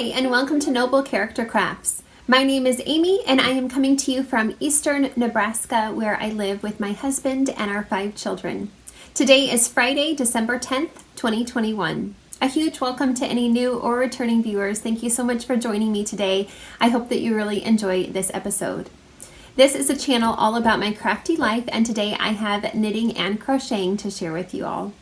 Hi, and welcome to Noble Character Crafts. My name is Amy, and I am coming to you from eastern Nebraska, where I live with my husband and our 5 children. Today is Friday, December 10th, 2021. A huge welcome to any new or returning viewers. Thank you so much for joining me today. I hope that you really enjoy this episode. This is a channel all about my crafty life, and today I have knitting and crocheting to share with you all.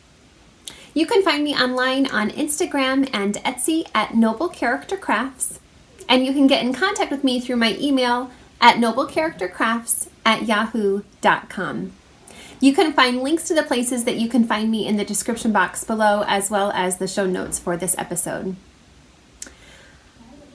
You can find me online on Instagram and Etsy at Noble Character Crafts, and you can get in contact with me through my email at noblecharactercrafts@yahoo.com. You can find links to the places that you can find me in the description box below, as well as the show notes for this episode.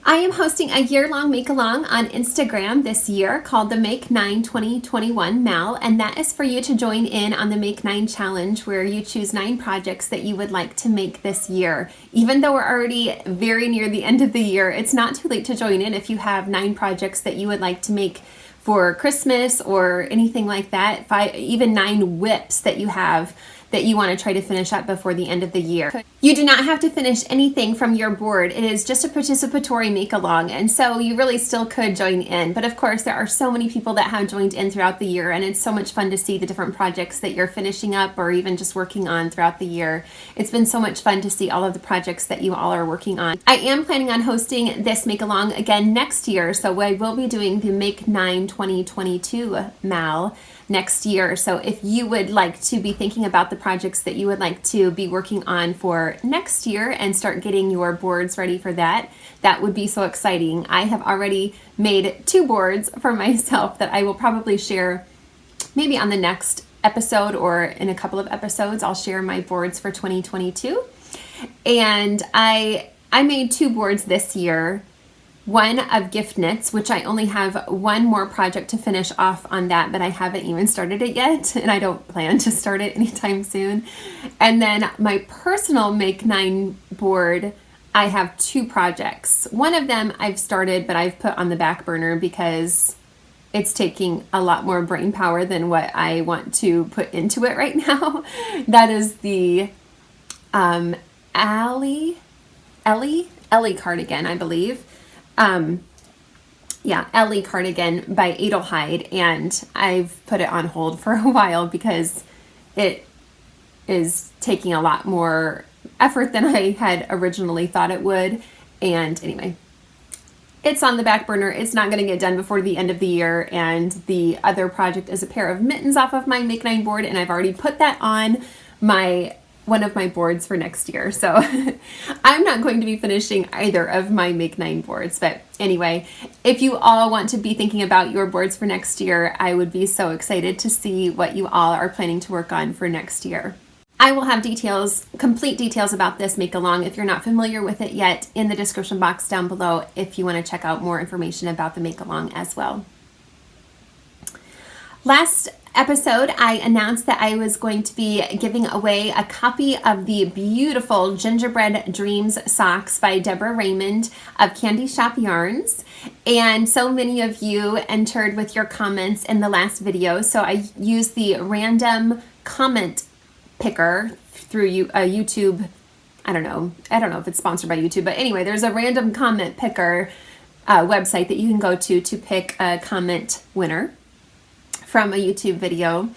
I am hosting a year-long make-along on Instagram this year called the Make 9 2021 Mal, and that is for you to join in on the Make 9 challenge, where you choose 9 projects that you would like to make this year. Even though we're already very near the end of the year, it's not too late to join in if you have 9 projects that you would like to make for Christmas or anything like that. Even 9 whips that you have that you want to try to finish up before the end of the year. You do not have to finish anything from your board. It is just a participatory make-along, and so you really still could join in. But of course, there are so many people that have joined in throughout the year, and it's so much fun to see the different projects that you're finishing up or even just working on throughout the year. It's been so much fun to see all of the projects that you all are working on. I am planning on hosting this make-along again next year, so I will be doing the Make 9 2022 Mal next year. So if you would like to be thinking about the projects that you would like to be working on for next year and start getting your boards ready for that, that would be so exciting. I have already made 2 boards for myself that I will probably share maybe on the next episode or in a couple of episodes. I'll share my boards for 2022. And I made 2 boards this year. One of gift knits, which I only have one more project to finish off on that, but I haven't even started it yet, and I don't plan to start it anytime soon. And then my personal Make 9 board, I have 2 projects. One of them I've started, but I've put on the back burner because it's taking a lot more brain power than what I want to put into it right now. That is the Ellie cardigan, I believe. Ellie cardigan by Adelheid, and I've put it on hold for a while because it is taking a lot more effort than I had originally thought it would. And anyway, it's on the back burner. It's not going to get done before the end of the year. And the other project is a pair of mittens off of my Make 9 board, and I've already put that on one of my boards for next year. So I'm not going to be finishing either of my Make 9 boards. But anyway, if you all want to be thinking about your boards for next year, I would be so excited to see what you all are planning to work on for next year. I will have complete details about this make-along if you're not familiar with it yet in the description box down below if you want to check out more information about the make-along as well. Last episode, I announced that I was going to be giving away a copy of the beautiful Gingerbread Dreams socks by Deborah Raymond of Candy Shop Yarns. And so many of you entered with your comments in the last video, so I used the random comment picker through YouTube. I don't know if it's sponsored by YouTube, but anyway, there's a random comment picker website that you can go to pick a comment winner from a YouTube video,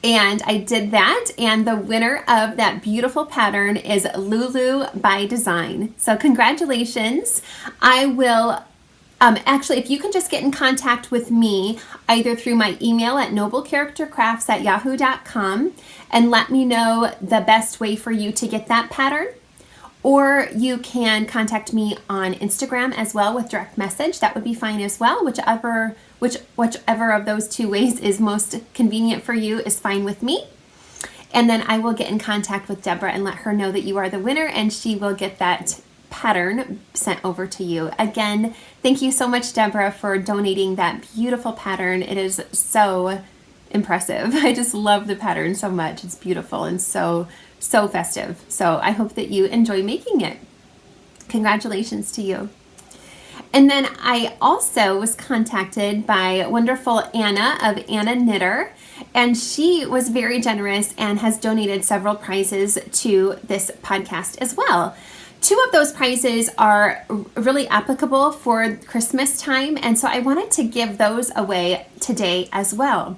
and I did that, and the winner of that beautiful pattern is Lulu by Design. So congratulations. I will actually, if you can just get in contact with me either through my email at noblecharactercrafts@yahoo.com and let me know the best way for you to get that pattern, or you can contact me on Instagram as well with direct message. That would be fine as well. Whichever of those 2 ways is most convenient for you is fine with me. And then I will get in contact with Deborah and let her know that you are the winner, and she will get that pattern sent over to you. Again, thank you so much, Deborah, for donating that beautiful pattern. It is so impressive. I just love the pattern so much. It's beautiful and so festive. So I hope that you enjoy making it. Congratulations to you. And then I also was contacted by wonderful Anna of Anna Knitter, and she was very generous and has donated several prizes to this podcast as well. Two of those prizes are really applicable for Christmas time, and so I wanted to give those away today as well.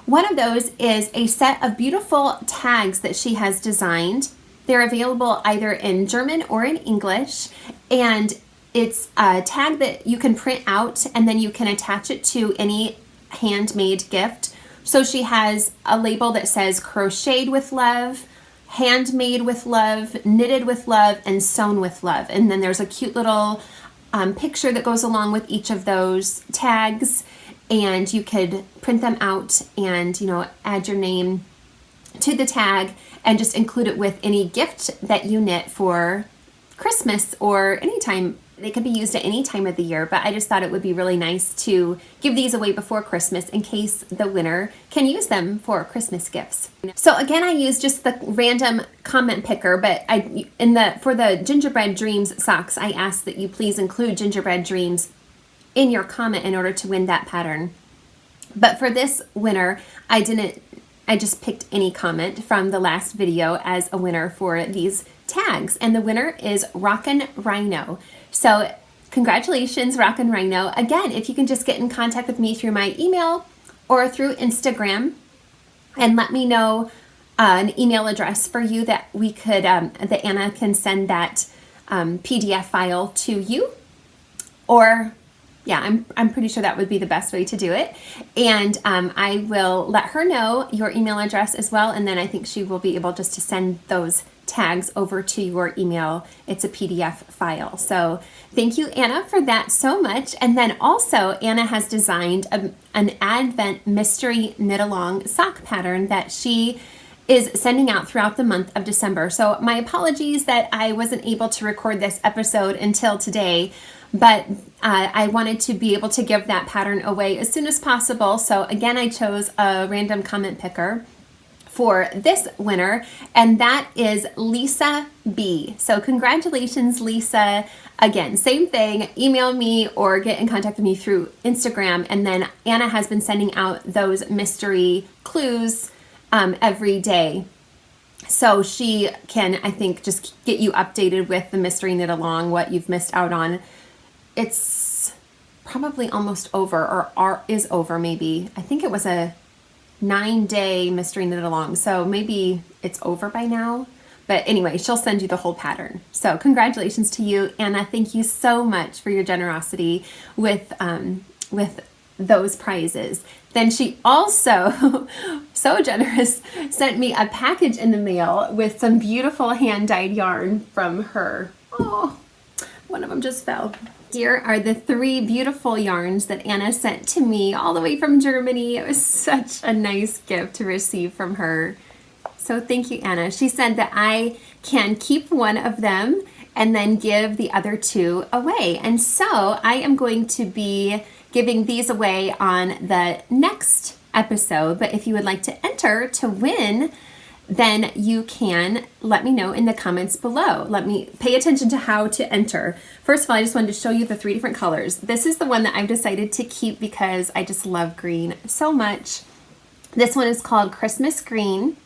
One of those is a set of beautiful tags that she has designed. They're available either in German or in English, and it's a tag that you can print out and then you can attach it to any handmade gift. So she has a label that says crocheted with love, handmade with love, knitted with love, and sewn with love. And then there's a cute little picture that goes along with each of those tags, and you could print them out and, you know, add your name to the tag and just include it with any gift that you knit for Christmas or anytime. They could be used at any time of the year, but I just thought it would be really nice to give these away before Christmas in case the winner can use them for Christmas gifts. So again, I used just the random comment picker, but for the Gingerbread Dreams socks, I asked that you please include Gingerbread Dreams in your comment in order to win that pattern. But for this winner, I just picked any comment from the last video as a winner for these tags, and the winner is Rockin' Rhino. So congratulations, Rockin' Rhino. Again, if you can just get in contact with me through my email or through Instagram and let me know an email address for you that we could, that Anna can send that PDF file to you, or yeah, I'm pretty sure that would be the best way to do it. And I will let her know your email address as well, and then I think she will be able just to send those tags over to your email. It's a PDF file. So thank you, Anna, for that so much. And then also Anna has designed an Advent mystery knit along sock pattern that she is sending out throughout the month of December. So my apologies that I wasn't able to record this episode until today, but I wanted to be able to give that pattern away as soon as possible. So again, I chose a random comment picker for this winner, and that is Lisa B. So congratulations, Lisa. Again, same thing, email me or get in contact with me through Instagram, and then Anna has been sending out those mystery clues every day. So she can, I think, just get you updated with the mystery knit along, what you've missed out on. It's probably almost over, or is over maybe. I think it was a 9-day mystery knit along, so maybe it's over by now. But anyway, she'll send you the whole pattern. So congratulations to you, Anna. Thank you so much for your generosity with those prizes. Then she also, so generous, sent me a package in the mail with some beautiful hand-dyed yarn from her. Oh, one of them just fell. Here are the 3 beautiful yarns that Anna sent to me all the way from Germany. It was such a nice gift to receive from her. So thank you, Anna. She said that I can keep one of them and then give the other 2 away. And so I am going to be giving these away on the next episode. But if you would like to enter to win, then you can let me know in the comments below. Let me pay attention to how to enter. First of all, I just wanted to show you the 3 different colors. This is the one that I've decided to keep because I just love green so much. This one is called Christmas Green.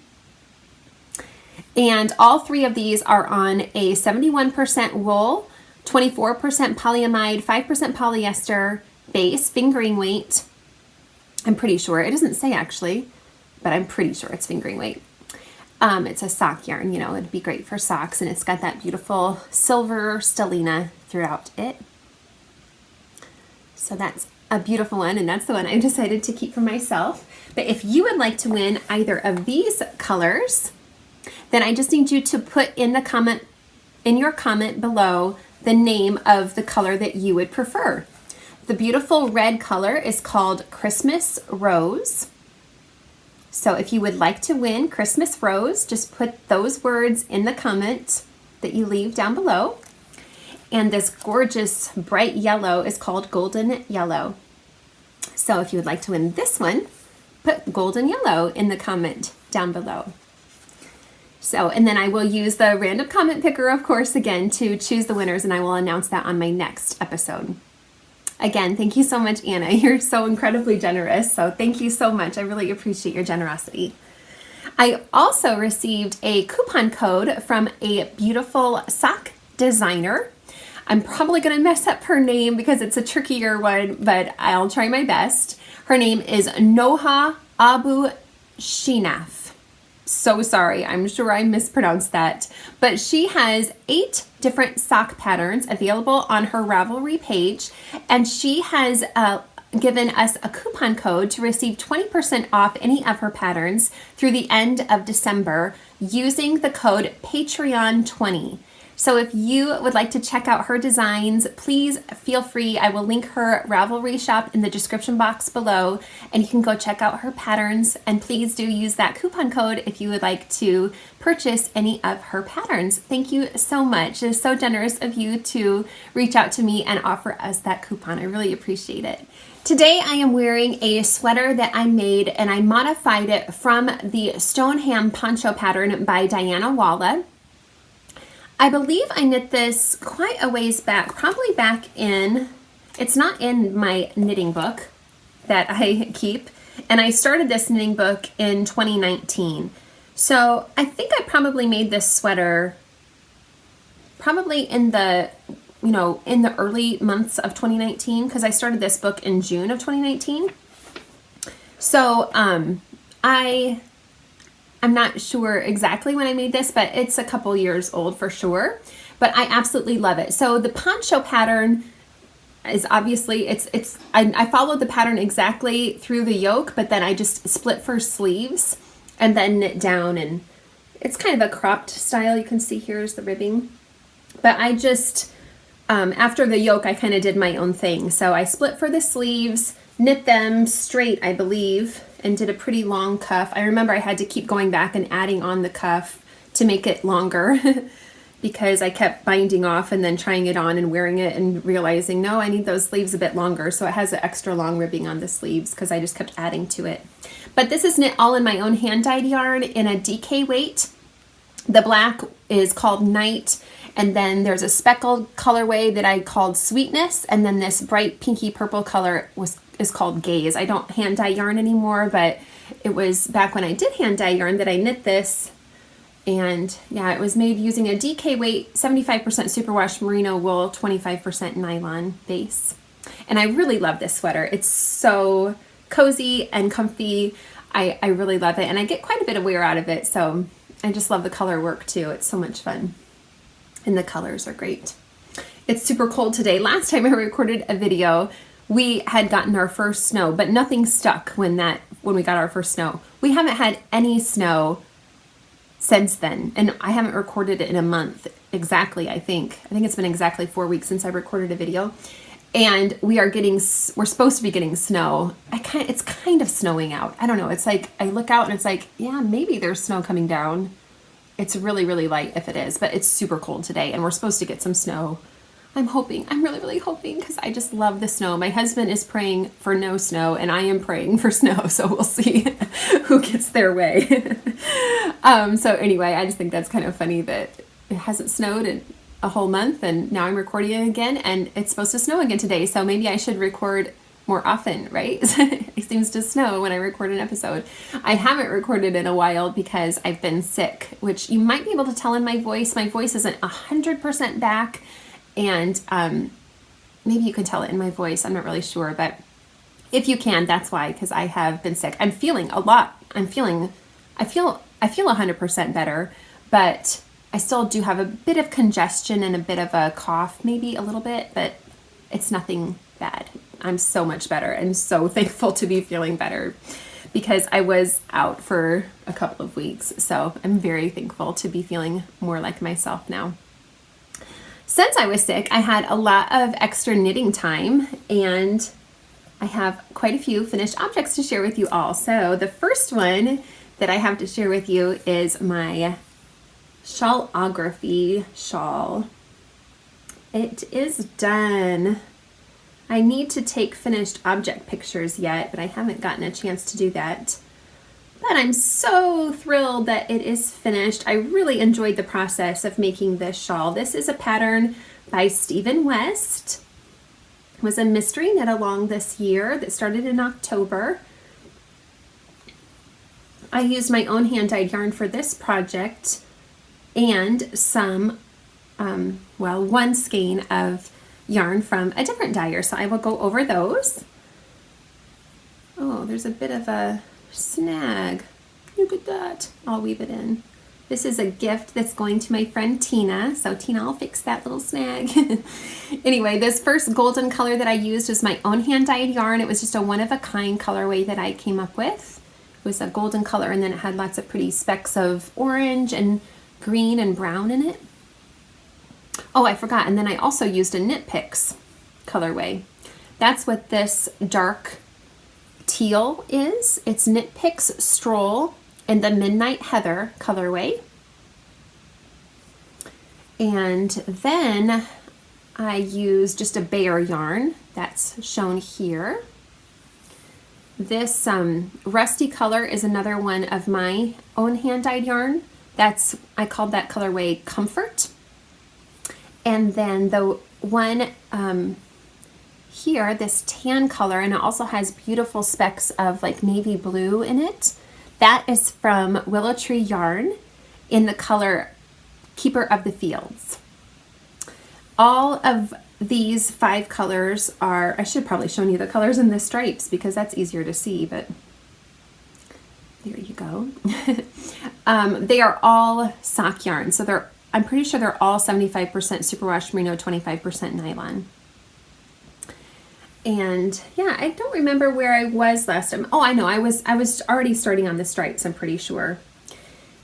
And all 3 of these are on a 71% wool, 24% polyamide, 5% polyester base, fingering weight. I'm pretty sure, it doesn't say actually, but I'm pretty sure it's fingering weight. It's a sock yarn, you know, it'd be great for socks, and it's got that beautiful silver stellina throughout it. So that's a beautiful one, and that's the one I decided to keep for myself. But if you would like to win either of these colors, then I just need you to put in your comment below the name of the color that you would prefer. The beautiful red color is called Christmas Rose. So if you would like to win Christmas Rose, just put those words in the comment that you leave down below. And this gorgeous bright yellow is called Golden Yellow. So if you would like to win this one, put Golden Yellow in the comment down below. So, and then I will use the random comment picker, of course, again, to choose the winners, and I will announce that on my next episode. Again, thank you so much, Anna. You're so incredibly generous, so thank you so much. I really appreciate your generosity. I also received a coupon code from a beautiful sock designer. I'm probably going to mess up her name because it's a trickier one, but I'll try my best. Her name is Noha Abu Shinaf. So sorry, I'm sure I mispronounced that. But she has 8 different sock patterns available on her Ravelry page, and she has given us a coupon code to receive 20% off any of her patterns through the end of December using the code Patreon20. So if you would like to check out her designs, please feel free. I will link her Ravelry shop in the description box below, and you can go check out her patterns. And please do use that coupon code if you would like to purchase any of her patterns. Thank you so much. It is so generous of you to reach out to me and offer us that coupon. I really appreciate it. Today I am wearing a sweater that I made, and I modified it from the Stoneham Poncho pattern by Dianna Walla. I believe I knit this quite a ways back, probably back in, it's not in my knitting book that I keep, and I started this knitting book in 2019. So I think I probably made this sweater probably in the, in the early months of 2019, because I started this book in June of 2019. So I'm not sure exactly when I made this, but it's a couple years old for sure. But I absolutely love it. So the poncho pattern is obviously, I followed the pattern exactly through the yoke, but then I just split for sleeves and then knit down, and it's kind of a cropped style. You can see here's the ribbing. But I just, after the yoke, I kind of did my own thing. So I split for the sleeves, knit them straight, I believe, and did a pretty long cuff. I remember I had to keep going back and adding on the cuff to make it longer because I kept binding off and then trying it on and wearing it and realizing, no, I need those sleeves a bit longer. So it has an extra long ribbing on the sleeves because I just kept adding to it. But this is knit all in my own hand-dyed yarn in a DK weight. The black is called Night, and then there's a speckled colorway that I called Sweetness, and then this bright pinky purple color is called Gaze. I don't hand dye yarn anymore, but it was back when I did hand dye yarn that I knit this. And yeah, it was made using a DK weight, 75% superwash merino wool, 25% nylon base. And I really love this sweater. It's so cozy and comfy. I really love it, and I get quite a bit of wear out of it, so I just love the color work too. It's so much fun, and the colors are great. It's super cold today. Last time I recorded a video, we had gotten our first snow, but nothing stuck when we got our first snow. We haven't had any snow since then, and I haven't recorded it in a month exactly. I think it's been exactly 4 weeks since I recorded a video, and we're supposed to be getting snow. It's kind of snowing out. I don't know. It's like I look out and it's like, yeah, maybe there's snow coming down. It's really, really light if it is, but it's super cold today, and we're supposed to get some snow. I'm really, really hoping, because I just love the snow. My husband is praying for no snow, and I am praying for snow, so we'll see who gets their way. So anyway, I just think that's kind of funny that it hasn't snowed in a whole month, and now I'm recording it again, and it's supposed to snow again today, so maybe I should record more often, right? It seems to snow when I record an episode. I haven't recorded in a while because I've been sick, which you might be able to tell in my voice. My voice isn't 100% back, and maybe you can tell it in my voice. I'm not really sure, but if you can, that's why, because I have been sick. I'm feeling a lot. I feel 100% better, but I still do have a bit of congestion and a bit of a cough, maybe a little bit, but it's nothing bad. I'm so much better and so thankful to be feeling better, because I was out for a couple of weeks. So I'm very thankful to be feeling more like myself now. Since I was sick, I had a lot of extra knitting time, and I have quite a few finished objects to share with you all. So the first one that I have to share with you is my Shawlography shawl. It is done. I need to take finished object pictures yet, but I haven't gotten a chance to do that. But I'm so thrilled that it is finished. I really enjoyed the process of making this shawl. This is a pattern by Stephen West. It was a mystery knit along this year that started in October. I used my own hand-dyed yarn for this project and some well, one skein of yarn from a different dyer. So I will go over those. Oh, there's a bit of a snag. Look at that. I'll weave it in. This is a gift that's going to my friend Tina. So Tina will fix that little snag. Anyway, this first golden color that I used was my own hand dyed yarn. It was just a one-of-a-kind colorway that I came up with. It was a golden color, and then it had lots of pretty specks of orange and green and brown in it. Oh, I forgot. And then I also used a Knit Picks colorway. That's what this dark teal is. It's Knit Picks Stroll in the Midnight Heather colorway. And then I used just a bare yarn that's shown here. This rusty color is another one of my own hand dyed yarn. I called that colorway Comfort. And then the one here, this tan color, and it also has beautiful specks of like navy blue in it. That is from Willow Tree Yarn in the color Keeper of the Fields. All of these 5 colors are, I should probably show you the colors in the stripes because that's easier to see, but there you go. They are all sock yarn, so I'm pretty sure they're all 75% superwash merino, 25% nylon. And yeah, I don't remember where I was last time. Oh, I know, I was already starting on the stripes, I'm pretty sure.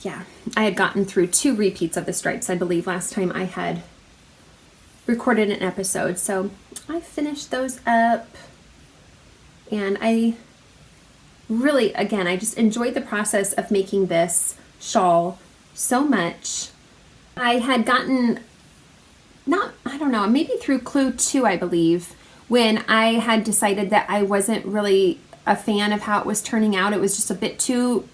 Yeah, I had gotten through 2 repeats of the stripes, I believe, last time I had recorded an episode. So I finished those up, and I really, again, I just enjoyed the process of making this shawl so much. I had gotten, I don't know, maybe through Clue 2, I believe, when I had decided that I wasn't really a fan of how it was turning out. It was just a bit too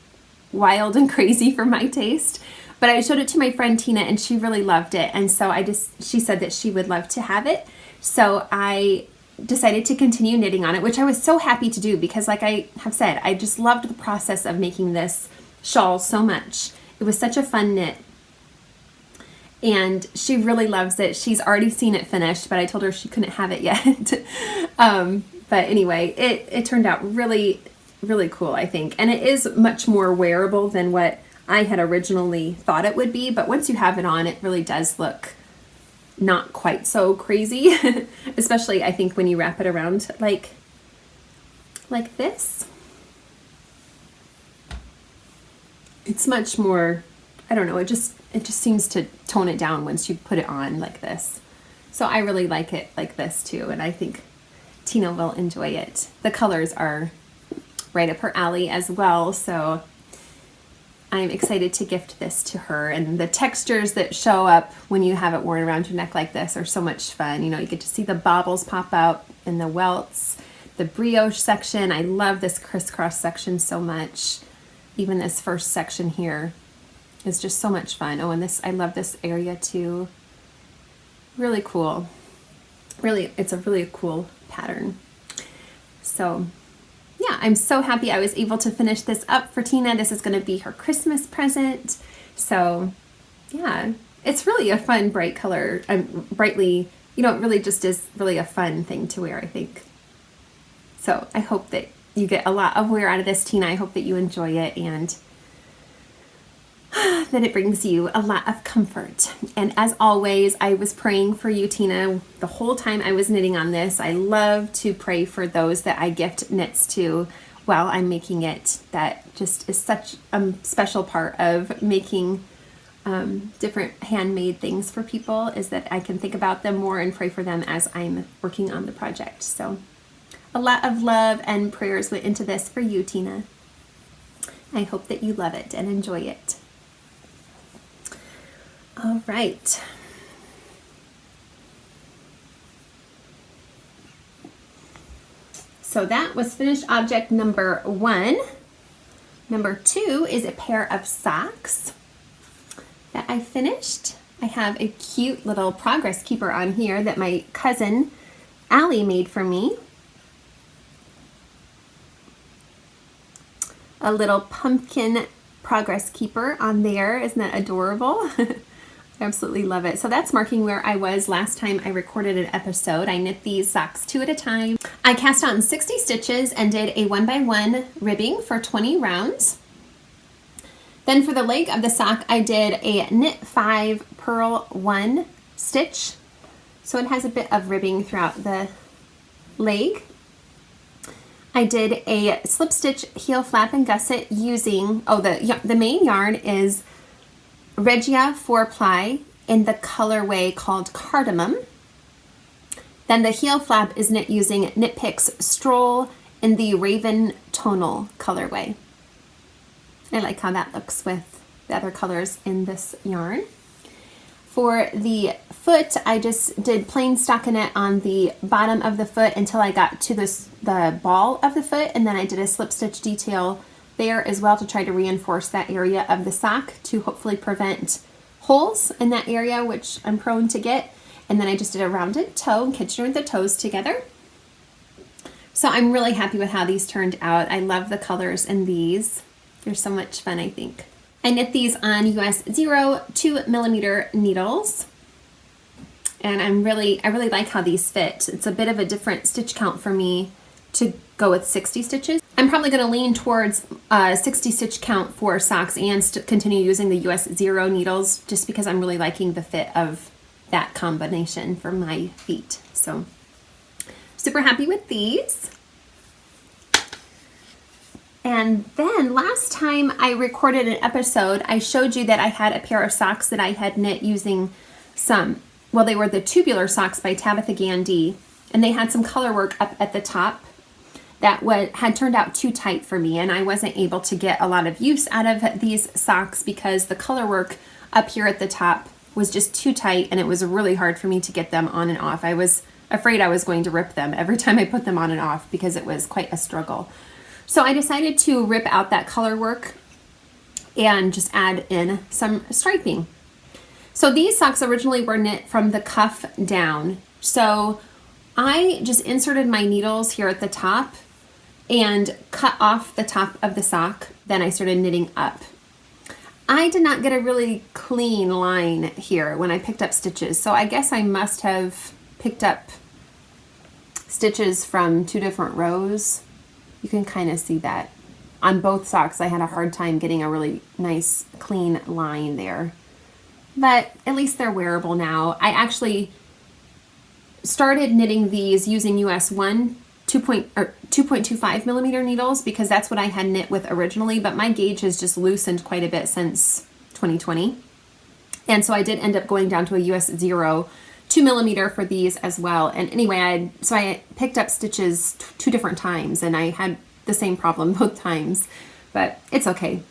wild and crazy for my taste. But I showed it to my friend Tina, and she really loved it. And so she said that she would love to have it. So I decided to continue knitting on it, which I was so happy to do because, like I have said, I just loved the process of making this shawl so much. It was such a fun knit. And she really loves it. She's already seen it finished, but I told her she couldn't have it yet. But anyway, it turned out really, really cool, I think. And it is much more wearable than what I had originally thought it would be. But once you have it on, it really does look not quite so crazy. Especially, I think, when you wrap it around like this. It's much more, I don't know, it just seems to tone it down once you put it on like this. So I really like it like this too, and I think Tina will enjoy it. The colors are right up her alley as well, so I'm excited to gift this to her. And the textures that show up when you have it worn around your neck like this are so much fun. You know, you get to see the bobbles pop out and the welts, the brioche section. I love this crisscross section so much. Even this first section here is just so much fun. Oh, and this, I love this area too. Really cool. Really, it's a really cool pattern. So yeah, I'm so happy I was able to finish this up for Tina. This is going to be her Christmas present. So yeah, it's really a fun, bright color. Brightly, you know, it really just is really a fun thing to wear, I think. So I hope that you get a lot of wear out of this, Tina. I hope that you enjoy it, and that it brings you a lot of comfort. And as always, I was praying for you, Tina, the whole time I was knitting on this. I love to pray for those that I gift knits to while I'm making it. That just is such a special part of making different handmade things for people, is that I can think about them more and pray for them as I'm working on the project. So a lot of love and prayers went into this for you, Tina. I hope that you love it and enjoy it. All right. So that was finished object number 1. Number 2 is a pair of socks that I finished. I have a cute little progress keeper on here that my cousin Allie made for me. A little pumpkin progress keeper on there. Isn't that adorable? Absolutely love it. So that's marking where I was last time I recorded an episode. I knit these socks 2 at a time. I cast on 60 stitches and did a 1x1 ribbing for 20 rounds. Then for the leg of the sock, I did a knit 5, purl 1 stitch. So it has a bit of ribbing throughout the leg. I did a slip stitch heel flap and gusset using, the main yarn is Regia 4-ply in the colorway called Cardamom. Then the heel flap is knit using Knit Picks Stroll in the Raven tonal colorway. I like how that looks with the other colors in this yarn. For the foot, I just did plain stockinette on the bottom of the foot until I got to the ball of the foot, and then I did a slip stitch detail there as well to try to reinforce that area of the sock to hopefully prevent holes in that area, which I'm prone to get. And then I just did a rounded toe and kitchener the toes together. So I'm really happy with how these turned out. I love the colors in these. They're so much fun, I think. I knit these on US 2mm needles. And I really like how these fit. It's a bit of a different stitch count for me to go with 60 stitches. I'm probably going to lean towards 60 stitch count for socks and continue using the US 0 needles just because I'm really liking the fit of that combination for my feet. So super happy with these. And then last time I recorded an episode, I showed you that I had a pair of socks that I had knit using they were the tubular socks by Tabitha Gandy, and they had some color work up at the top that had turned out too tight for me, and I wasn't able to get a lot of use out of these socks because the color work up here at the top was just too tight, and it was really hard for me to get them on and off. I was afraid I was going to rip them every time I put them on and off because it was quite a struggle. So I decided to rip out that color work and just add in some striping. So these socks originally were knit from the cuff down. So I just inserted my needles here at the top and cut off the top of the sock. Then I started knitting up. I did not get a really clean line here when I picked up stitches. So I guess I must have picked up stitches from 2 different rows. You can kind of see that. On both socks, I had a hard time getting a really nice clean line there. But at least they're wearable now. I actually started knitting these using US 2.25 millimeter needles because that's what I had knit with originally, but my gauge has just loosened quite a bit since 2020. And so I did end up going down to a US 0 2 millimeter for these as well. And anyway, I picked up stitches 2 different times and I had the same problem both times, but it's okay.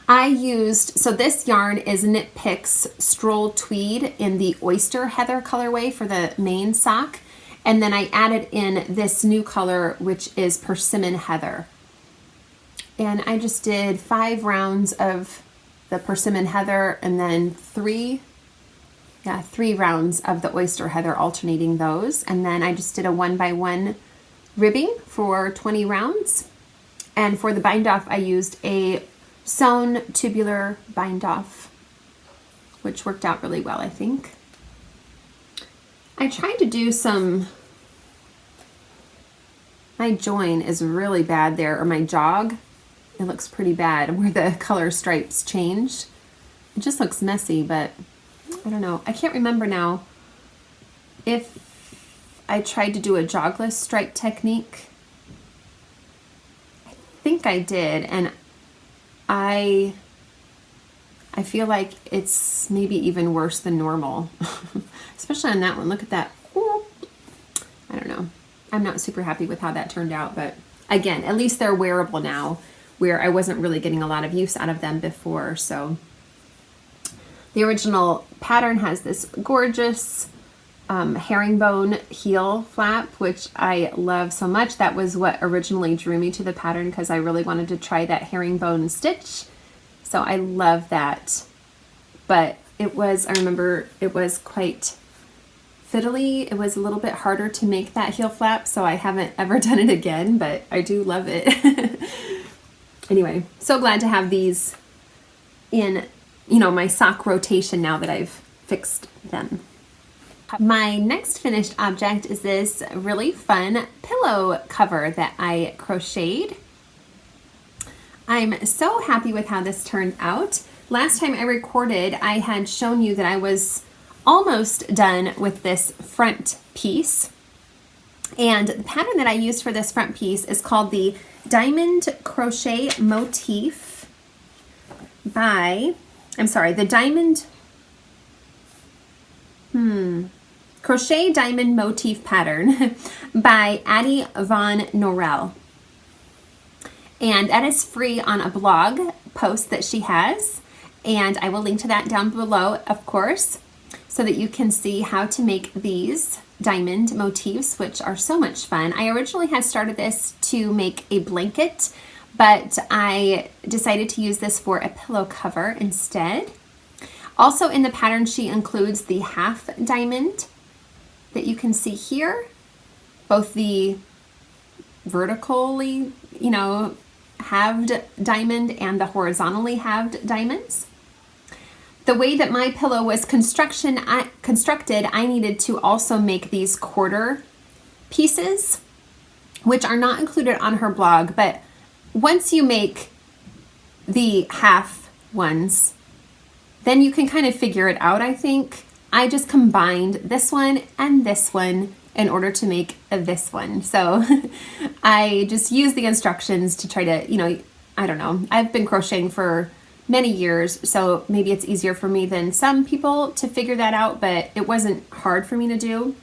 So this yarn is Knit Picks Stroll Tweed in the Oyster Heather colorway for the main sock. And then I added in this new color, which is Persimmon Heather. And I just did 5 rounds of the Persimmon Heather and then 3 rounds of the Oyster Heather, alternating those. And then I just did a 1x1 ribbing for 20 rounds. And for the bind off, I used a sewn tubular bind off, which worked out really well, I think. I tried to do my join is really bad there, or my jog. It looks pretty bad where the color stripes changed. It just looks messy, but I don't know. I can't remember now if I tried to do a jogless stripe technique. I think I did, and I feel like it's maybe even worse than normal, especially on that one. Look at that. I don't know. I'm not super happy with how that turned out, but again, at least they're wearable now, where I wasn't really getting a lot of use out of them before. So the original pattern has this gorgeous herringbone heel flap, which I love so much. That was what originally drew me to the pattern because I really wanted to try that herringbone stitch. So I love that. But I remember it was quite fiddly. It was a little bit harder to make that heel flap, so I haven't ever done it again, but I do love it. Anyway, so glad to have these in my sock rotation now that I've fixed them. My next finished object is this really fun pillow cover that I crocheted. I'm so happy with how this turned out. Last time I recorded, I had shown you that I was almost done with this front piece. And the pattern that I used for this front piece is called the Diamond Crochet Motif by, the Diamond, Crochet Diamond Motif Pattern by Atty von Norel. And that is free on a blog post that she has. And I will link to that down below, of course, so that you can see how to make these diamond motifs, which are so much fun. I originally had started this to make a blanket, but I decided to use this for a pillow cover instead. Also in the pattern, she includes the half diamond that you can see here, both the vertically, halved diamond and the horizontally halved diamonds. The way that my pillow was constructed, I needed to also make these quarter pieces, which are not included on her blog, but once you make the half ones, then you can kind of figure it out, I think. I just combined this one and this one in order to make this one. So I just used the instructions to try to, I don't know. I've been crocheting for many years, so maybe it's easier for me than some people to figure that out, but it wasn't hard for me to do.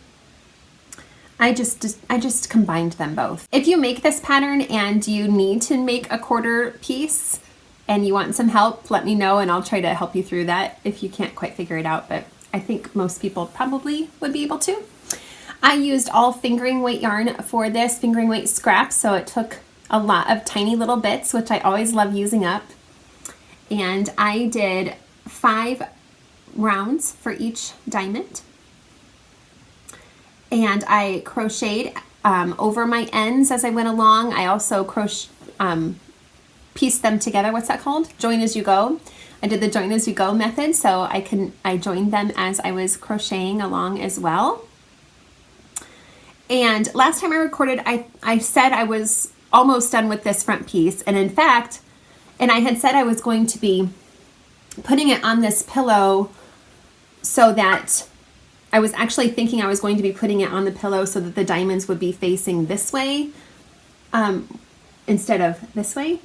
I just combined them both. If you make this pattern and you need to make a quarter piece and you want some help, let me know and I'll try to help you through that if you can't quite figure it out, but I think most people probably would be able to. I used all fingering weight yarn for this, fingering weight scraps, so it took a lot of tiny little bits, which I always love using up. And I did 5 rounds for each diamond. And I crocheted over my ends as I went along. I also pieced them together. What's that called? Join as you go. I did the join as you go method, so I joined them as I was crocheting along as well. And last time I recorded, I said I was almost done with this front piece, and in fact, I had said I was going to be putting it on this pillow so that I was actually thinking I was going to be putting it on the pillow so that the diamonds would be facing this way instead of this way.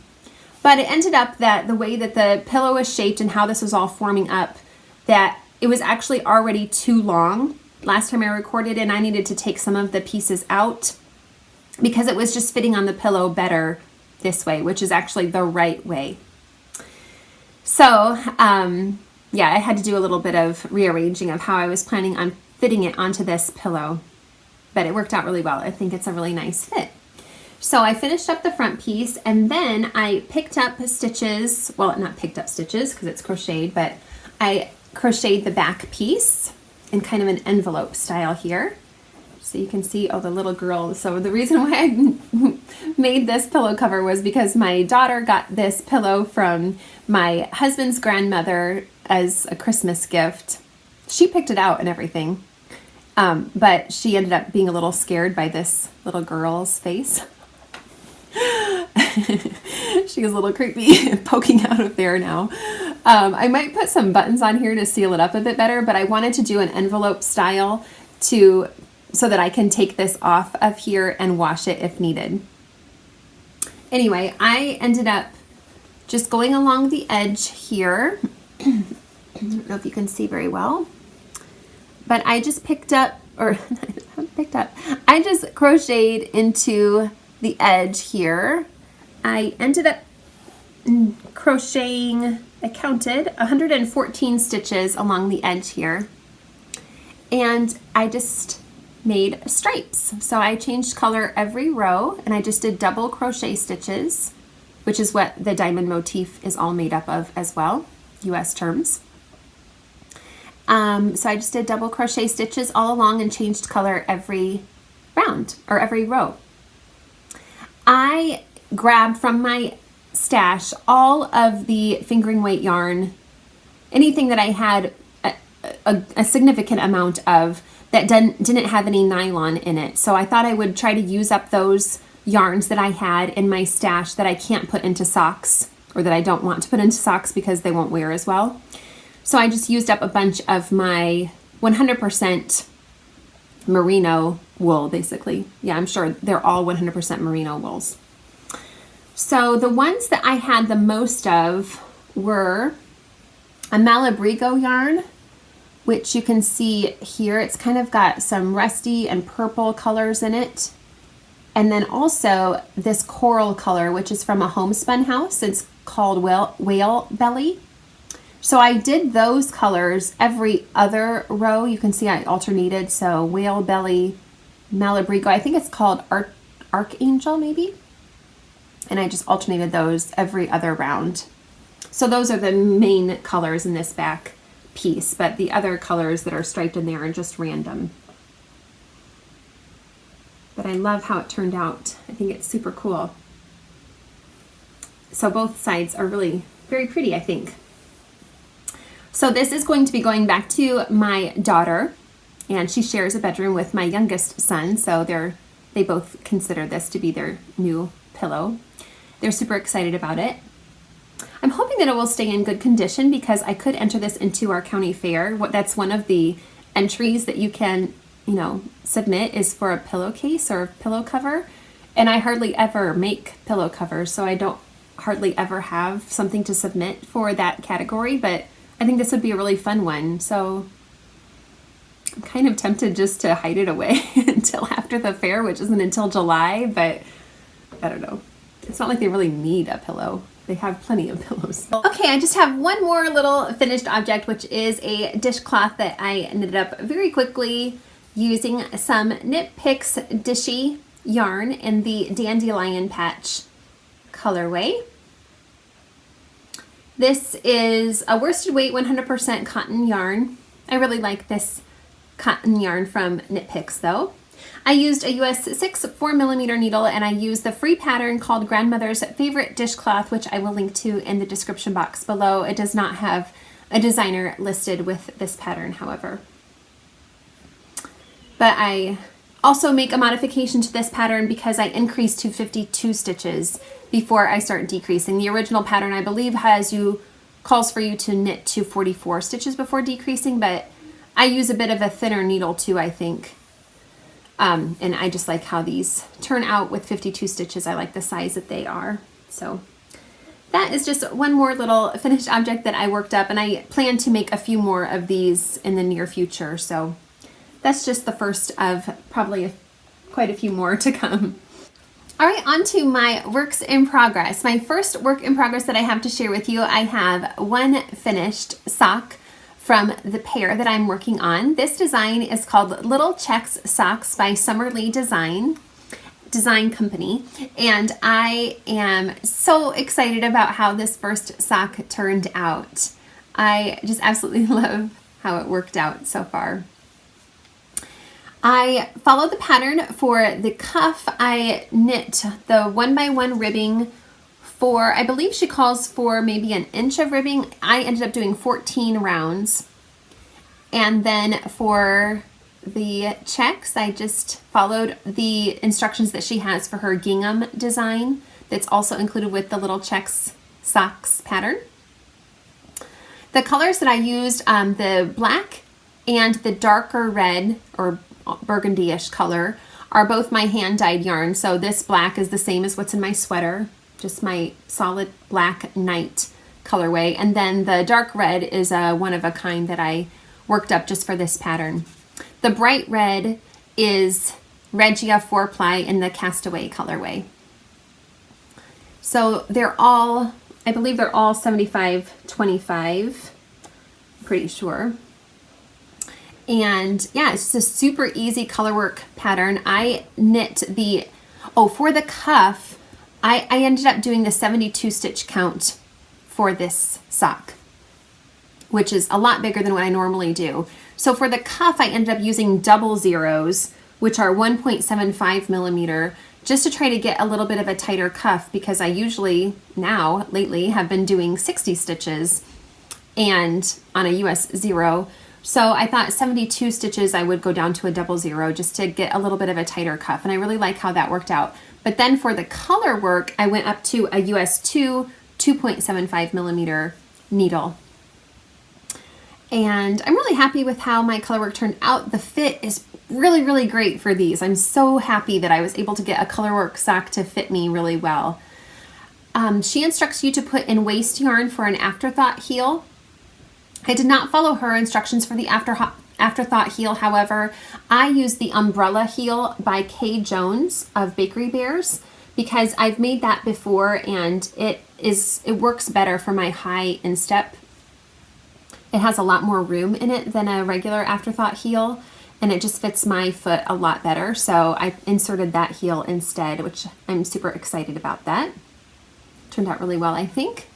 But it ended up that the way that the pillow was shaped and how this was all forming up, that it was actually already too long last time I recorded, and I needed to take some of the pieces out because it was just fitting on the pillow better this way, which is actually the right way. So, yeah, I had to do a little bit of rearranging of how I was planning on fitting it onto this pillow, but it worked out really well. I think it's a really nice fit. So I finished up the front piece, and then I picked up stitches, well, not picked up stitches because it's crocheted, but I crocheted the back piece in kind of an envelope style here. So you can see, the little girl. So the reason why I made this pillow cover was because my daughter got this pillow from my husband's grandmother as a Christmas gift. She picked it out and everything, but she ended up being a little scared by this little girl's face. She was a little creepy poking out of there now. I might put some buttons on here to seal it up a bit better, but I wanted to do an envelope style so that I can take this off of here and wash it if needed. Anyway, I ended up just going along the edge here. I don't know if you can see very well, but I just I just crocheted into the edge here. I ended up crocheting, I counted 114 stitches along the edge here, and I just made stripes. So I changed color every row, and I just did double crochet stitches, which is what the diamond motif is all made up of as well, US terms. So I just did double crochet stitches all along and changed color every round or every row. I grabbed from my stash all of the fingering weight yarn anything that I had a significant amount of that didn't have any nylon in it. So I thought I would try to use up those yarns that I had in my stash that I can't put into socks, or that I don't want to put into socks because they won't wear as well. So I just used up a bunch of my 100% merino wool, basically. Yeah, I'm sure they're all 100% merino wools. So the ones that I had the most of were a Malabrigo yarn, which you can see here. It's kind of got some rusty and purple colors in it. And then also this coral color, which is from a homespun house. It's called Whale Belly. So I did those colors every other row. You can see I alternated. So Whale Belly, Malabrigo, I think it's called Archangel maybe. And I just alternated those every other round. So those are the main colors in this back piece, but the other colors that are striped in there are just random. But I love how it turned out. I think it's super cool. So both sides are really very pretty, I think. So this is going to be going back to my daughter, and she shares a bedroom with my youngest son, so they both consider this to be their new pillow. They're super excited about it. I'm hoping that it will stay in good condition because I could enter this into our county fair. That's one of the entries that you can, submit is for a pillowcase or a pillow cover. And I hardly ever make pillow covers, so I don't hardly ever have something to submit for that category, but I think this would be a really fun one. So I'm kind of tempted just to hide it away until after the fair, which isn't until July, but I don't know. It's not like they really need a pillow. They have plenty of pillows. Okay, I just have one more little finished object, which is a dishcloth that I knitted up very quickly using some Knit Picks Dishy yarn in the Dandelion Patch colorway. This is a worsted weight 100% cotton yarn. I really like this cotton yarn from Knit Picks though. I used a US 6 4mm needle, and I used the free pattern called Grandmother's Favorite Dishcloth, which I will link to in the description box below. It does not have a designer listed with this pattern, however. But I also make a modification to this pattern because I increased to 52 stitches before I start decreasing. The original pattern, I believe, calls for you to knit to 44 stitches before decreasing, but I use a bit of a thinner needle too, I think. And I just like how these turn out with 52 stitches. I like the size that they are. So that is just one more little finished object that I worked up, and I plan to make a few more of these in the near future. So that's just the first of probably quite a few more to come. All right, on to my works in progress. My first work in progress that I have to share with you, I have one finished sock from the pair that I'm working on. This design is called Little Checks Socks by Summerlee Design Company, and I am so excited about how this first sock turned out. I just absolutely love how it worked out so far. I followed the pattern for the cuff. I knit the 1x1 ribbing for, I believe she calls for maybe an inch of ribbing. I ended up doing 14 rounds. And then for the checks, I just followed the instructions that she has for her gingham design that's also included with the Little Checks Socks pattern. The colors that I used, the black and the darker red or burgundy-ish color, are both my hand-dyed yarn. So this black is the same as what's in my sweater, just my solid black night colorway. And then the dark red is a one-of-a-kind that I worked up just for this pattern. The bright red is Regia 4-ply in the Castaway colorway. So they're all, I believe they're all 75-25, pretty sure. And yeah, it's just a super easy color work pattern. I knit the, for the cuff, I ended up doing the 72 stitch count for this sock, which is a lot bigger than what I normally do. So for the cuff, I ended up using double zeros, which are 1.75 millimeter, just to try to get a little bit of a tighter cuff, because I usually lately have been doing 60 stitches. and on a US 0. So I thought 72 stitches I would go down to a 00 just to get a little bit of a tighter cuff, and I really like how that worked out. But then for the color work, I went up to a US 2 2.75 millimeter needle. And I'm really happy with how my color work turned out. The fit is really, really great for these. I'm so happy that I was able to get a color work sock to fit me really well. She instructs you to put in waste yarn for an afterthought heel. I did not follow her instructions for the afterthought heel. However, I used the umbrella heel by Kay Jones of Bakery Bears because I've made that before, and it works better for my high instep. It has a lot more room in it than a regular afterthought heel, and it just fits my foot a lot better. So I inserted that heel instead, which I'm super excited about that. Turned out really well, I think.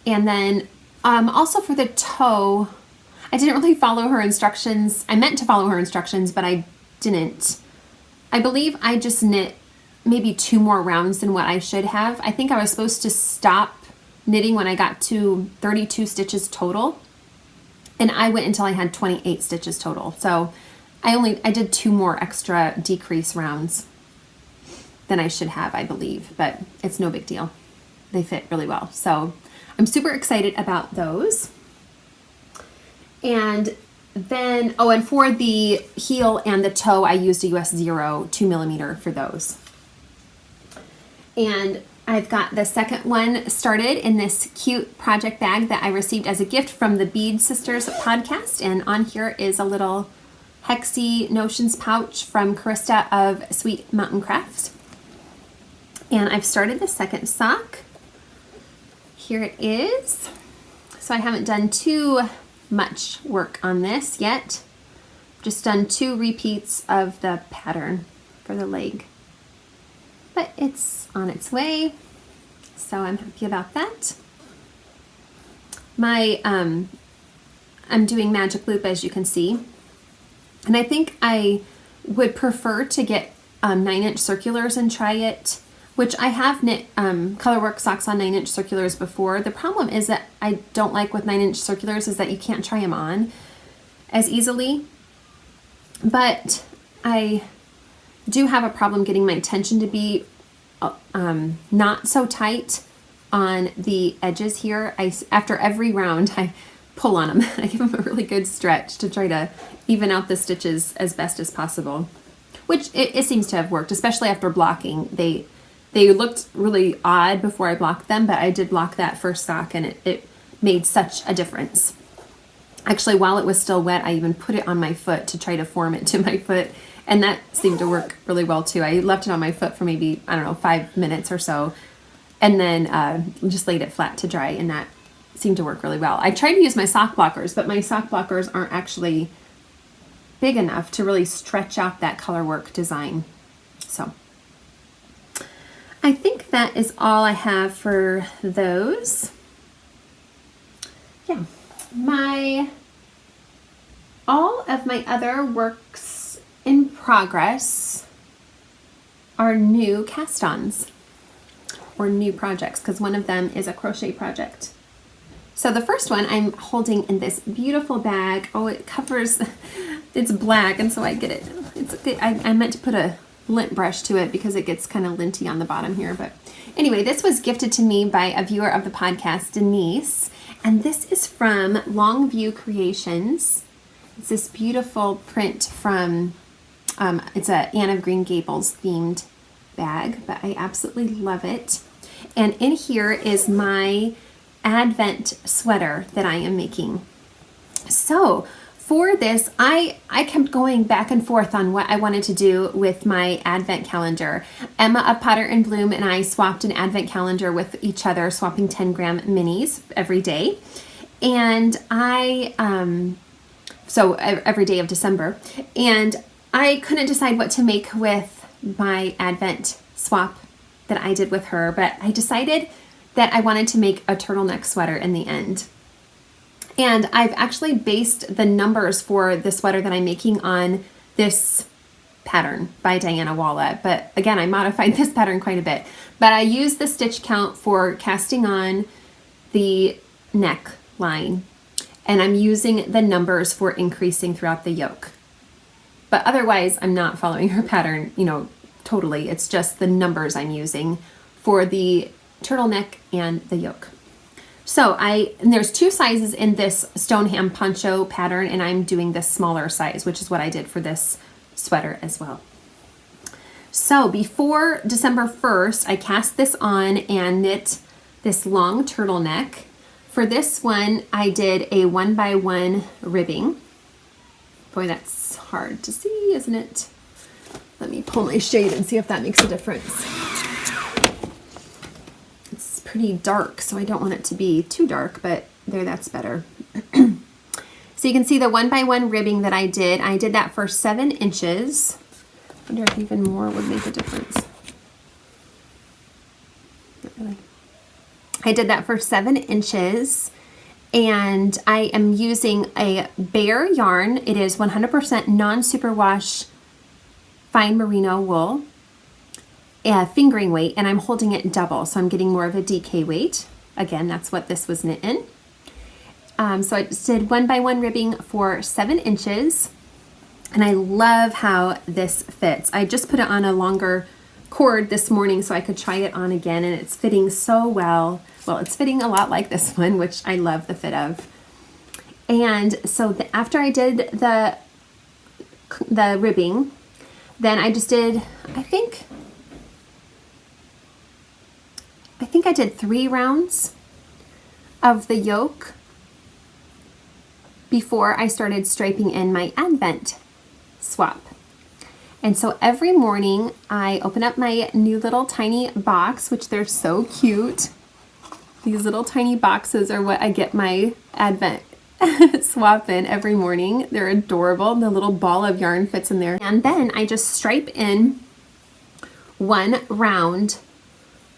And then also for the toe, I didn't really follow her instructions. I meant to follow her instructions, but I didn't. I believe I just knit maybe 2 more rounds than what I should have. I think I was supposed to stop knitting when I got to 32 stitches total, and I went until I had 28 stitches total. So I did 2 more extra decrease rounds than I should have, I believe, but it's no big deal. They fit really well. So I'm super excited about those. And then, and for the heel and the toe, I used a US 0 2 millimeter for those. And I've got the second one started in this cute project bag that I received as a gift from the Bead Sisters podcast. And on here is a little Hexie Notions pouch from Krista of Sweet Mountain Crafts. And I've started the second sock. Here it is. So I haven't done too much work on this yet. Just done 2 repeats of the pattern for the leg. But it's on its way, so I'm happy about that. I'm doing magic loop, as you can see, and I think I would prefer to get 9-inch circulars and try it, which I have knit colorwork socks on 9-inch circulars before. The problem is that I don't like with 9-inch circulars is that you can't try them on as easily, but I do have a problem getting my tension to be not so tight on the edges here. After every round, I pull on them. I give them a really good stretch to try to even out the stitches as best as possible, which it seems to have worked, especially after blocking. They looked really odd before I blocked them, but I did block that first sock, and it made such a difference. Actually, while it was still wet, I even put it on my foot to try to form it to my foot, and that seemed to work really well too. I left it on my foot for maybe, 5 minutes or so, and then just laid it flat to dry, and that seemed to work really well. I tried to use my sock blockers, but my sock blockers aren't actually big enough to really stretch out that color work design. So I think that is all I have for those. Yeah, all of my other works in progress are new cast-ons or new projects, because one of them is a crochet project. So the first one I'm holding in this beautiful bag. Oh, it covers, it's black, and so I get it. I meant to put a lint brush to it because it gets kind of linty on the bottom here. But anyway, this was gifted to me by a viewer of the podcast, Denise, and this is from Longview Creations. It's this beautiful print from, it's a Anne of Green Gables themed bag, but I absolutely love it. And in here is my Advent sweater that I am making. So for this, I kept going back and forth on what I wanted to do with my Advent calendar. Emma of Potter and Bloom and I swapped an Advent calendar with each other, swapping 10-gram minis every day. And so every day of December. And I couldn't decide what to make with my Advent swap that I did with her, but I decided that I wanted to make a turtleneck sweater in the end. And I've actually based the numbers for the sweater that I'm making on this pattern by Dianna Walla. But again, I modified this pattern quite a bit. But I used the stitch count for casting on the neck line, and I'm using the numbers for increasing throughout the yoke. But otherwise, I'm not following her pattern, you know, totally. It's just the numbers I'm using for the turtleneck and the yoke. So and there's 2 sizes in this Stoneham Poncho pattern, and I'm doing the smaller size, which is what I did for this sweater as well. So before December 1st, I cast this on and knit this long turtleneck. For this one, I did a 1x1 ribbing. Boy, that's hard to see, isn't it? Let me pull my shade and see if that makes a difference. It's pretty dark, so I don't want it to be too dark, but there, that's better. So you can see the 1x1 ribbing that I did. I did that for 7 inches. I wonder if even more would make a difference. Not really. I did that for 7 inches, and I am using a bare yarn. It is 100% non-superwash fine merino wool, fingering weight, and I'm holding it double, so I'm getting more of a DK weight. Again, that's what this was knit in. So I just did 1x1 ribbing for 7 inches, and I love how this fits. I just put it on a longer cord this morning so I could try it on again, and it's fitting so well. Well, it's fitting a lot like this one, which I love the fit of. And so after I did the ribbing, then I just did, I think I did 3 rounds of the yoke before I started striping in my Advent swap. And so every morning I open up my new little tiny box, which they're so cute. These little tiny boxes are what I get my Advent swap in every morning. They're adorable. The little ball of yarn fits in there. And then I just stripe in 1 round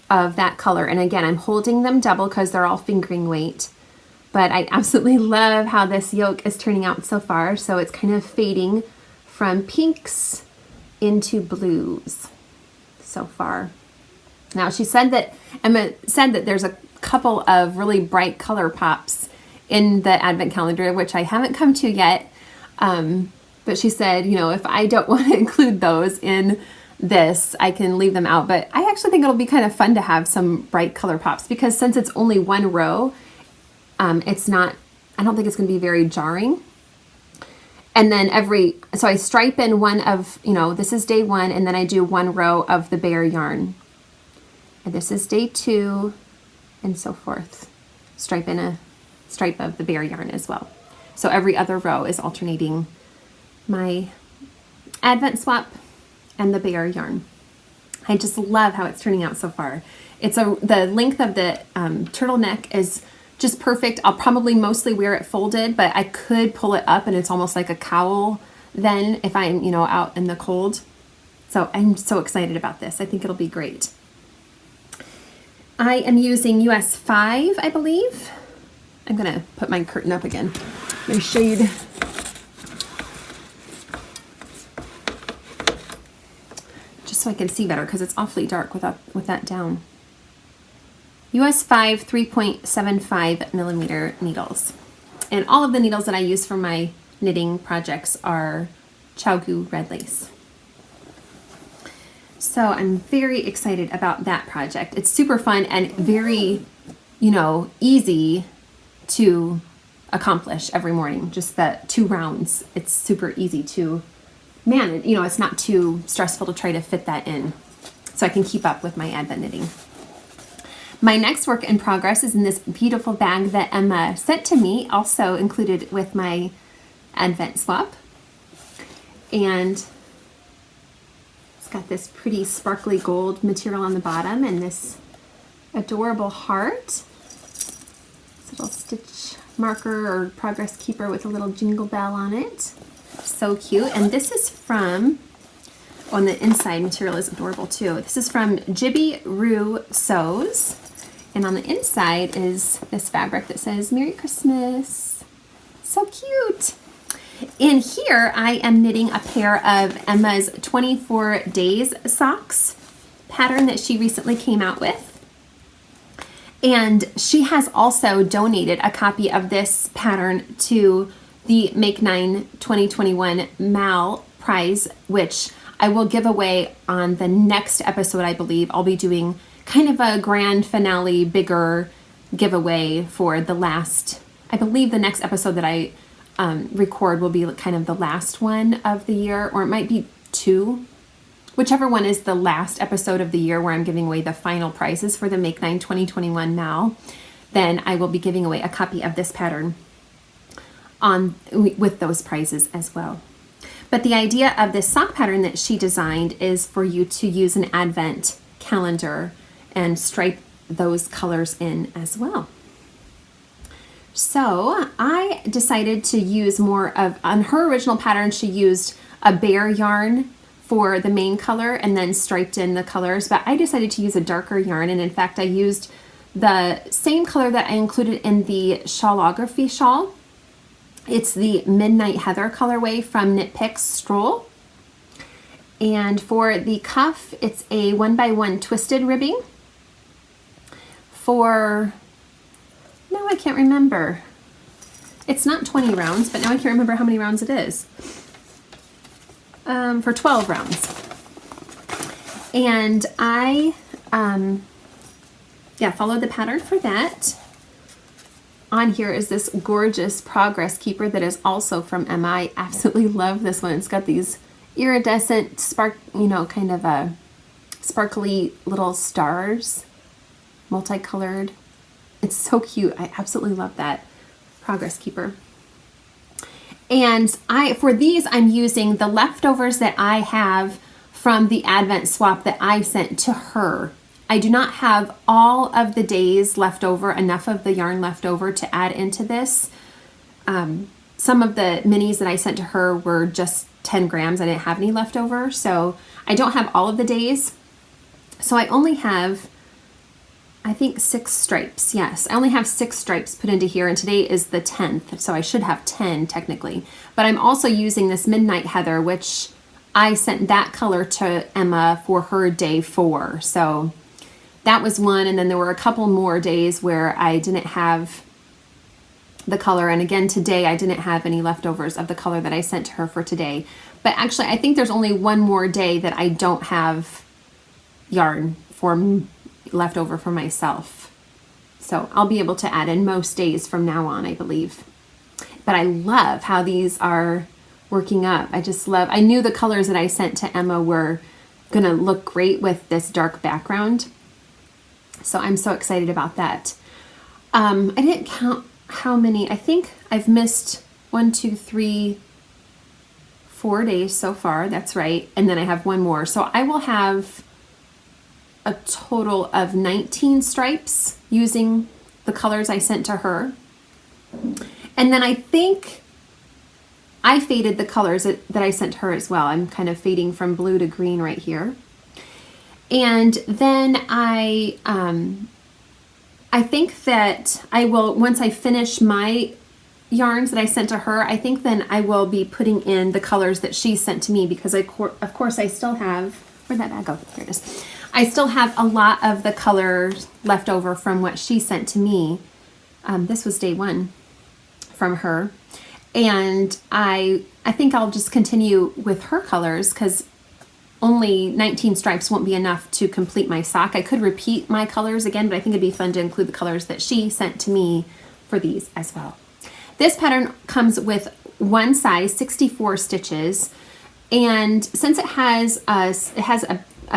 of that color. And again, I'm holding them double because they're all fingering weight. But I absolutely love how this yoke is turning out so far. So it's kind of fading from pinks into blues so far. Now Emma said that there's a couple of really bright color pops in the Advent calendar, which I haven't come to yet. But she said, you know, if I don't want to include those in this, I can leave them out. But I actually think it'll be kind of fun to have some bright color pops, because since it's only 1 row, I don't think it's going to be very jarring. And then so I stripe in one of, you know, this is day 1, and then I do 1 row of the bare yarn. And this is day 2, and so forth. Stripe in a stripe of the bare yarn as well. So every other row is alternating my Advent swap and the bare yarn. I just love how it's turning out so far. The length of the turtleneck is just perfect. I'll probably mostly wear it folded, but I could pull it up and it's almost like a cowl then if I'm, you know, out in the cold. So I'm so excited about this. I think it'll be great. I am using US 5, I believe. I'm gonna put my curtain up again. My shade. Just so I can see better, because it's awfully dark with that down. US 5 3.75 millimeter needles. And all of the needles that I use for my knitting projects are Chowgu red lace. So I'm very excited about that project. It's super fun and very, you know, easy to accomplish every morning. Just the 2 rounds. It's super easy to manage. You know, it's not too stressful to try to fit that in, so I can keep up with my Advent knitting. My next work in progress is in this beautiful bag that Emma sent to me, also included with my Advent swap. And it's got this pretty sparkly gold material on the bottom and this adorable heart. This little stitch marker or progress keeper with a little jingle bell on it. So cute. And this is from, on the inside material is adorable too. This is from Jibby Roo Sews. And on the inside is this fabric that says Merry Christmas. So cute. In here, I am knitting a pair of Emma's 24 Days socks pattern that she recently came out with. And she has also donated a copy of this pattern to the Make 9 2021 Mal prize, which I will give away on the next episode, I believe. I'll be doing kind of a grand finale, bigger giveaway for the last, I believe the next episode that I record will be kind of the last one of the year, or it might be two. Whichever one is the last episode of the year where I'm giving away the final prizes for the Make 9 2021 Mal, then I will be giving away a copy of this pattern with those prizes as well. But the idea of this sock pattern that she designed is for you to use an advent calendar and stripe those colors in as well. So I decided to use more of, on her original pattern, she used a bare yarn for the main color and then striped in the colors, but I decided to use a darker yarn, and in fact I used the same color that I included in the Shawlography shawl. It's the Midnight Heather colorway from Knit Picks Stroll. And for the cuff, it's a 1x1 twisted ribbing. For, now I can't remember. It's not 20 rounds, but now I can't remember how many rounds it is. For 12 rounds. And I, followed the pattern for that. On here is this gorgeous Progress Keeper that is also from Emma. I absolutely love this one. It's got these iridescent, kind of a sparkly little stars, multicolored. It's so cute. I absolutely love that Progress Keeper. And for these, I'm using the leftovers that I have from the Advent swap that I sent to her. I do not have all of the days left over, enough of the yarn left over to add into this. Some of the minis that I sent to her were just 10 grams. I didn't have any left over, so I don't have all of the days. So I only have, I think, 6 stripes. Yes, I only have 6 stripes put into here, and today is the 10th, so I should have 10 technically. But I'm also using this Midnight Heather, which I sent that color to Emma for her day 4. So that was one, and then there were a couple more days where I didn't have the color, and again today I didn't have any leftovers of the color that I sent to her for today. But actually I think there's only one more day that I don't have yarn for left over for myself. So I'll be able to add in most days from now on, I believe. But I love how these are working up. I knew the colors that I sent to Emma were gonna look great with this dark background. So I'm so excited about that. I didn't count how many. I think I've missed 1, 2, 3, 4 days so far. That's right. And then I have one more. So I will have a total of 19 stripes using the colors I sent to her. And then I think I faded the colors that I sent her as well. I'm kind of fading from blue to green right here. And then I think that I will, once I finish my yarns that I sent to her, I think then I will be putting in the colors that she sent to me, because of course I still have, where'd that bag go? Here it is. I still have a lot of the colors left over from what she sent to me. This was day 1 from her. And I think I'll just continue with her colors, because only 19 stripes won't be enough to complete my sock. I could repeat my colors again, but I think it'd be fun to include the colors that she sent to me for these as well. This pattern comes with one size 64 stitches, and since it has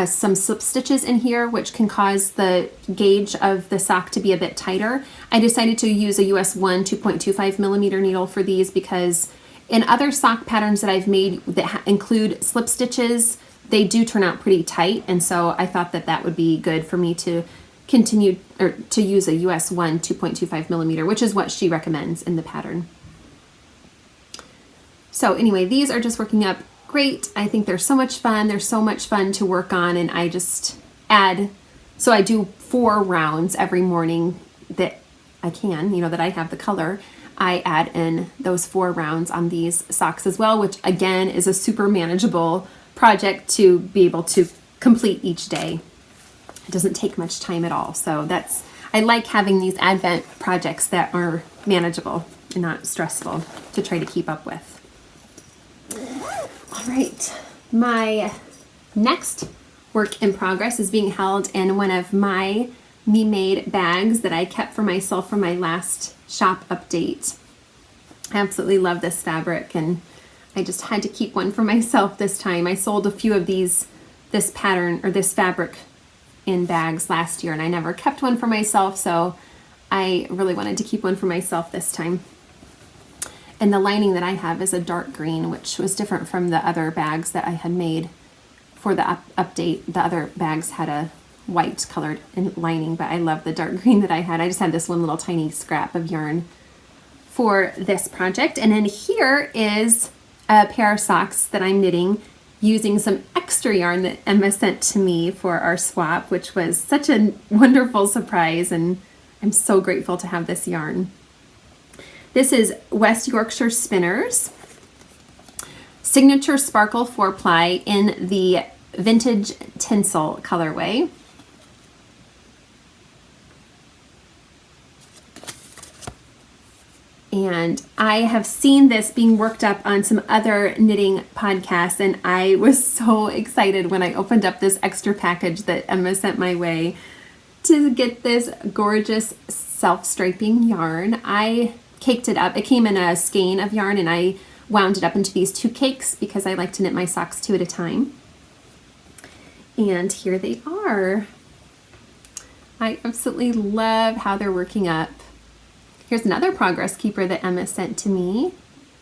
some slip stitches in here, which can cause the gauge of the sock to be a bit tighter, I decided to use a US 1 2.25 millimeter needle for these, because in other sock patterns that I've made that include slip stitches, they do turn out pretty tight, and so I thought that that would be good for me to continue, or to use a US 1 2.25 millimeter, which is what she recommends in the pattern. So anyway, these are just working up great. I think they're so much fun. They're so much fun to work on, and I just add, so I do 4 rounds every morning that I can, that I have the color. I add in those 4 rounds on these socks as well, which again is a super manageable project to be able to complete each day. It doesn't take much time at all. So I like having these Advent projects that are manageable and not stressful to try to keep up with. All right, my next work in progress is being held in one of my me-made bags that I kept for myself from my last shop update. I absolutely love this fabric, and I just had to keep one for myself this time. I sold a few of this pattern or this fabric in bags last year, and I never kept one for myself, so I really wanted to keep one for myself this time. And the lining that I have is a dark green, which was different from the other bags that I had made for the update. The other bags had a white colored lining, but I love the dark green that I had. I just had this one little tiny scrap of yarn for this project. And then here is a pair of socks that I'm knitting using some extra yarn that Emma sent to me for our swap, which was such a wonderful surprise, and I'm so grateful to have this yarn. This is West Yorkshire Spinners Signature Sparkle 4-ply in the Vintage Tinsel colorway. And I have seen this being worked up on some other knitting podcasts, and I was so excited when I opened up this extra package that Emma sent my way to get this gorgeous self-striping yarn. I caked it up. It came in a skein of yarn, and I wound it up into these 2 cakes because I like to knit my socks 2 at a time. And here they are. I absolutely love how they're working up. Here's another progress keeper that Emma sent to me.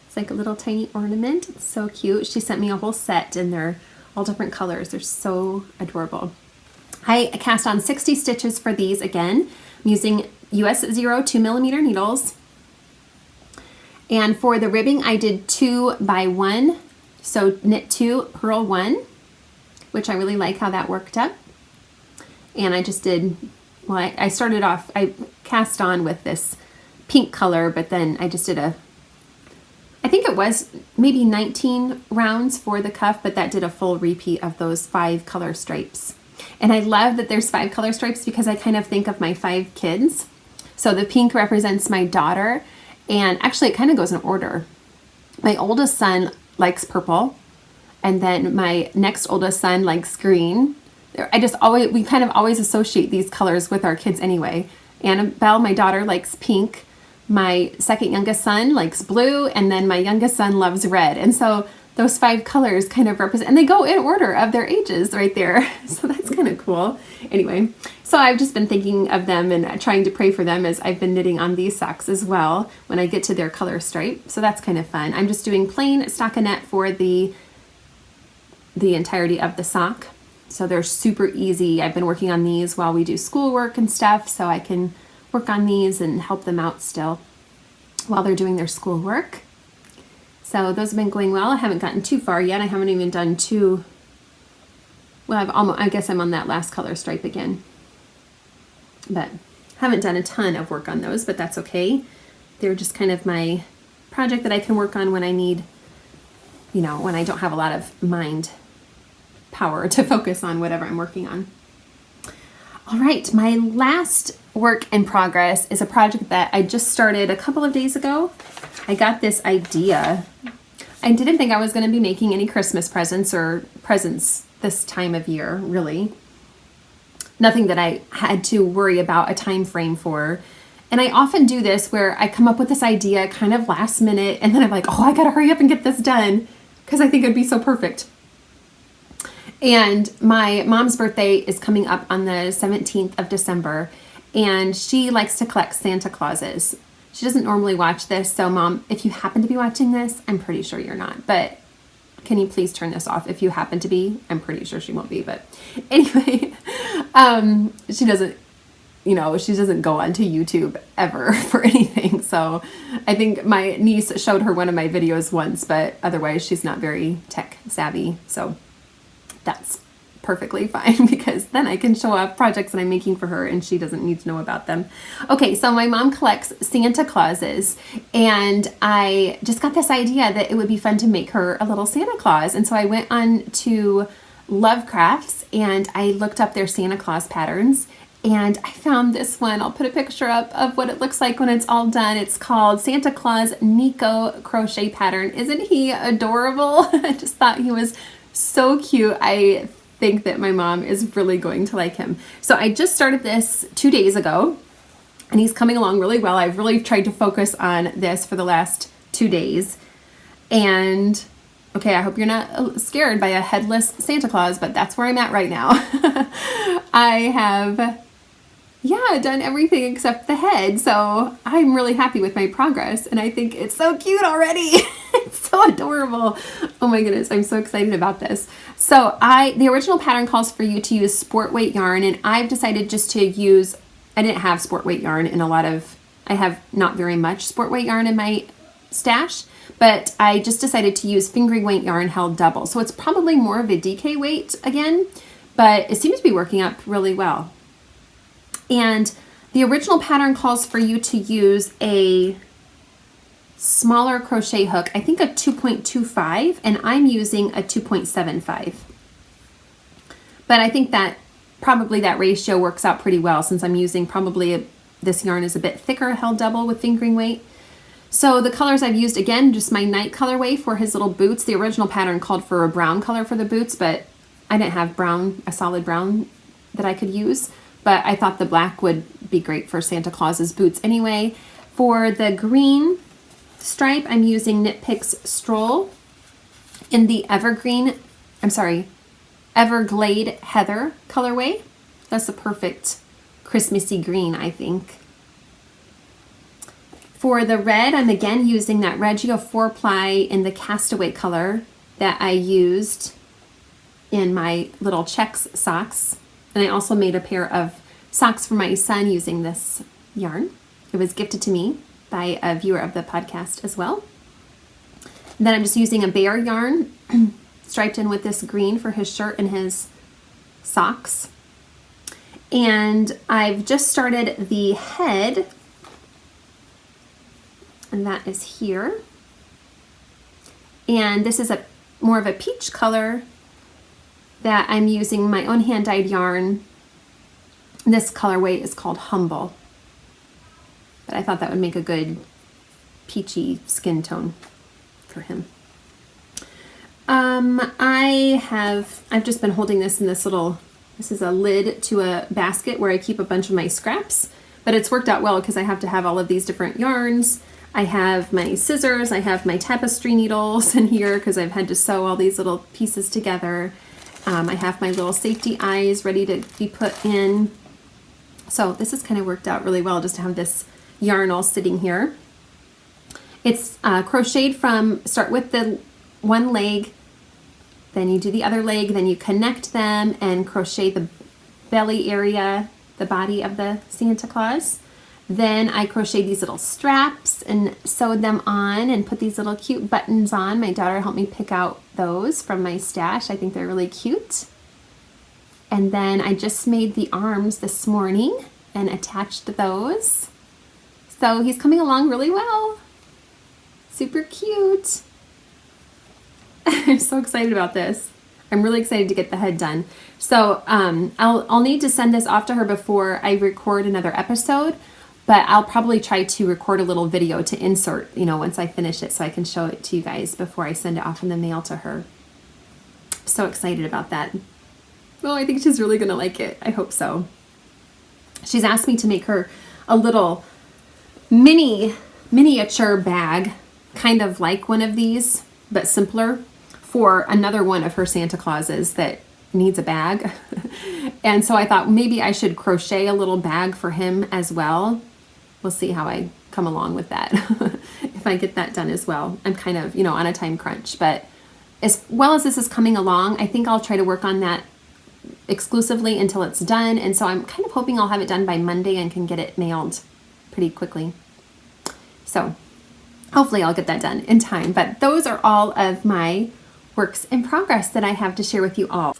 It's like a little tiny ornament. It's so cute. She sent me a whole set, and they're all different colors. They're so adorable. I cast on 60 stitches for these again. I'm using US 0 2mm needles. And for the ribbing, I did 2 by 1. So knit 2, purl 1, which I really like how that worked up. And I just did, well, I started off, I cast on with this pink color, but then I just did I think it was maybe 19 rounds for the cuff, but that did a full repeat of those 5 color stripes. And I love that there's 5 color stripes because I kind of think of my 5 kids. So the pink represents my daughter, and actually it kind of goes in order. My oldest son likes purple, and then my next oldest son likes green. We kind of always associate these colors with our kids anyway. Annabelle, my daughter, likes pink. My second youngest son likes blue, and then my youngest son loves red. And so those 5 colors kind of represent, and they go in order of their ages right there. So that's kind of cool. Anyway, so I've just been thinking of them and trying to pray for them as I've been knitting on these socks as well when I get to their color stripe. So that's kind of fun. I'm just doing plain stockinette for the entirety of the sock. So they're super easy. I've been working on these while we do schoolwork and stuff, so I can work on these and help them out still while they're doing their schoolwork. So those have been going well. I haven't gotten too far yet. I haven't even done I guess I'm on that last color stripe again. But haven't done a ton of work on those, but that's okay. They're just kind of my project that I can work on when I need, when I don't have a lot of mind power to focus on whatever I'm working on. All right, my last work in progress is a project that I just started a couple of days ago. I got this idea. I didn't think I was going to be making any Christmas presents or presents this time of year, really. Nothing that I had to worry about a time frame for. And I often do this where I come up with this idea kind of last minute, and then I'm like, oh, I got to hurry up and get this done because I think it'd be so perfect. And my mom's birthday is coming up on the 17th of December, and she likes to collect Santa Clauses. She doesn't normally watch this, so Mom, if you happen to be watching this, I'm pretty sure you're not, but can you please turn this off if you happen to be? I'm pretty sure she won't be, but anyway, she doesn't go onto YouTube ever for anything, so I think my niece showed her one of my videos once, but otherwise she's not very tech savvy, so that's perfectly fine because then I can show off projects that I'm making for her and she doesn't need to know about them. Okay, so my mom collects Santa Clauses, and I just got this idea that it would be fun to make her a little Santa Claus. And so I went on to Lovecrafts and I looked up their Santa Claus patterns, And I found this one. I'll put a picture up of what it looks like when it's all done. It's called Santa Claus Nico crochet pattern. Isn't he adorable? I just thought he was so cute. I think that my mom is really going to like him. So I just started this 2 days ago, and he's coming along really well. I've really tried to focus on this for the last 2 days. And okay, I hope you're not scared by a headless Santa Claus, but that's where I'm at right now. I have, done everything except the head. So I'm really happy with my progress, and I think it's so cute already. It's so adorable. Oh my goodness, I'm so excited about this. So the original pattern calls for you to use sport weight yarn, and I've decided just to use, I didn't have sport weight yarn in I have not very much sport weight yarn in my stash, but I just decided to use fingering weight yarn held double. So it's probably more of a DK weight again, but it seems to be working up really well. And the original pattern calls for you to use a smaller crochet hook, I think a 2.25, and I'm using a 2.75. But I think that probably that ratio works out pretty well, since I'm using this yarn is a bit thicker held double with fingering weight. So the colors I've used, again, just my night colorway for his little boots. The original pattern called for a brown color for the boots, but I didn't have a solid brown that I could use. But I thought the black would be great for Santa Claus's boots anyway. For the green stripe, I'm using Knit Picks Stroll in the Everglade Heather colorway. That's a perfect Christmassy green, I think. For the red, I'm again using that Regia 4-ply in the Castaway color that I used in my little checks socks. And I also made a pair of socks for my son using this yarn. It was gifted to me by a viewer of the podcast as well. And then I'm just using a bear yarn striped in with this green for his shirt and his socks. And I've just started the head, and that is here. And this is more of a peach color that I'm using my own hand-dyed yarn. This colorway is called Humble, but I thought that would make a good peachy skin tone for him. I've just been holding this in this is a lid to a basket where I keep a bunch of my scraps, but it's worked out well because I have to have all of these different yarns. I have my scissors, I have my tapestry needles in here because I've had to sew all these little pieces together. I have my little safety eyes ready to be put in. So this has kind of worked out really well just to have this yarn all sitting here. It's crocheted start with the one leg, then you do the other leg, then you connect them and crochet the belly area, the body of the Santa Claus. Then I crocheted these little straps and sewed them on and put these little cute buttons on. My daughter helped me pick out those from my stash. I think they're really cute. And then I just made the arms this morning and attached those. So he's coming along really well. Super cute. I'm so excited about this. I'm really excited to get the head done. So I'll need to send this off to her before I record another episode. But I'll probably try to record a little video to insert, once I finish it so I can show it to you guys before I send it off in the mail to her. I'm so excited about that. Well, I think she's really going to like it. I hope so. She's asked me to make her a little miniature bag, kind of like one of these, but simpler, for another one of her Santa Clauses that needs a bag. And so I thought maybe I should crochet a little bag for him as well. We'll see how I come along with that. If I get that done as well. I'm kind of, on a time crunch, but as well as this is coming along, I think I'll try to work on that exclusively until it's done. And so I'm kind of hoping I'll have it done by Monday and can get it mailed pretty quickly. So hopefully I'll get that done in time. But those are all of my works in progress that I have to share with you all.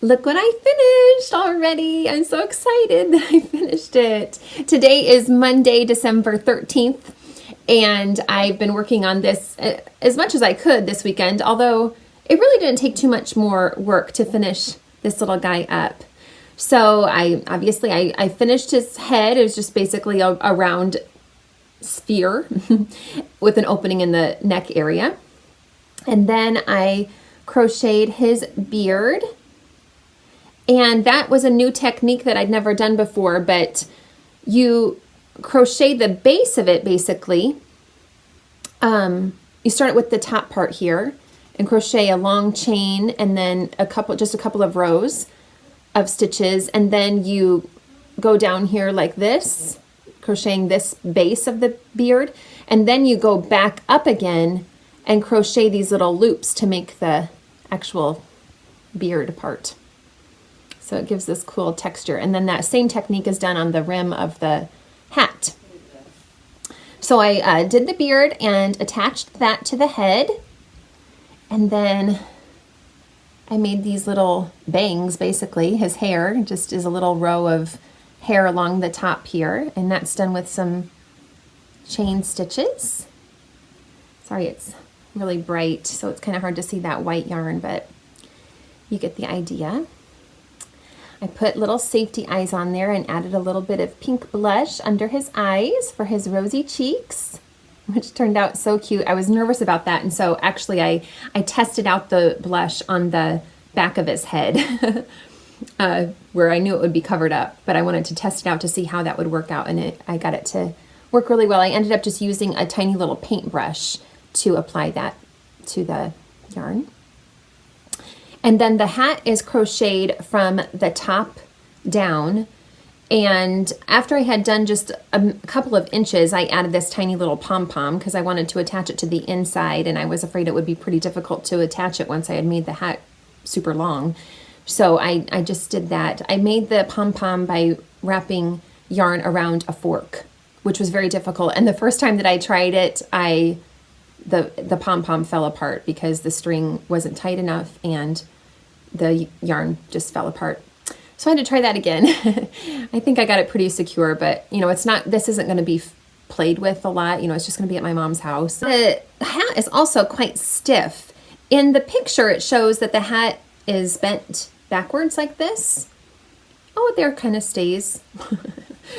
Look what I finished already. I'm so excited that I finished it. Today is Monday, December 13th, and I've been working on this as much as I could this weekend, although it really didn't take too much more work to finish this little guy up. So I finished his head. It was just basically a round sphere with an opening in the neck area. And then I crocheted his beard. And that was a new technique that I'd never done before, but you crochet the base of it basically. You start with the top part here and crochet a long chain and then just a couple of rows of stitches, and then you go down here like this, crocheting this base of the beard, and then you go back up again and crochet these little loops to make the actual beard part. So it gives this cool texture. And then that same technique is done on the rim of the hat. So I did the beard and attached that to the head, and then I made these little bangs, basically. His hair just is a little row of hair along the top here, and that's done with some chain stitches. Sorry, it's really bright, so it's kind of hard to see that white yarn, but you get the idea. I put little safety eyes on there and added a little bit of pink blush under his eyes for his rosy cheeks, which turned out so cute. I was nervous about that, and so actually I tested out the blush on the back of his head where I knew it would be covered up, but I wanted to test it out to see how that would work out, and I got it to work really well. I ended up just using a tiny little paintbrush to apply that to the yarn. And then the hat is crocheted from the top down. And after I had done just a couple of inches, I added this tiny little pom-pom because I wanted to attach it to the inside, and I was afraid it would be pretty difficult to attach it once I had made the hat super long. So I just did that. I made the pom-pom by wrapping yarn around a fork, which was very difficult. And the first time that I tried it, the pom-pom fell apart because the string wasn't tight enough and the yarn just fell apart. So I had to try that again. I think I got it pretty secure, but this isn't going to be played with a lot. It's just going to be at my mom's house. The hat is also quite stiff. In the picture, it shows that the hat is bent backwards like this. Oh, it there kind of stays.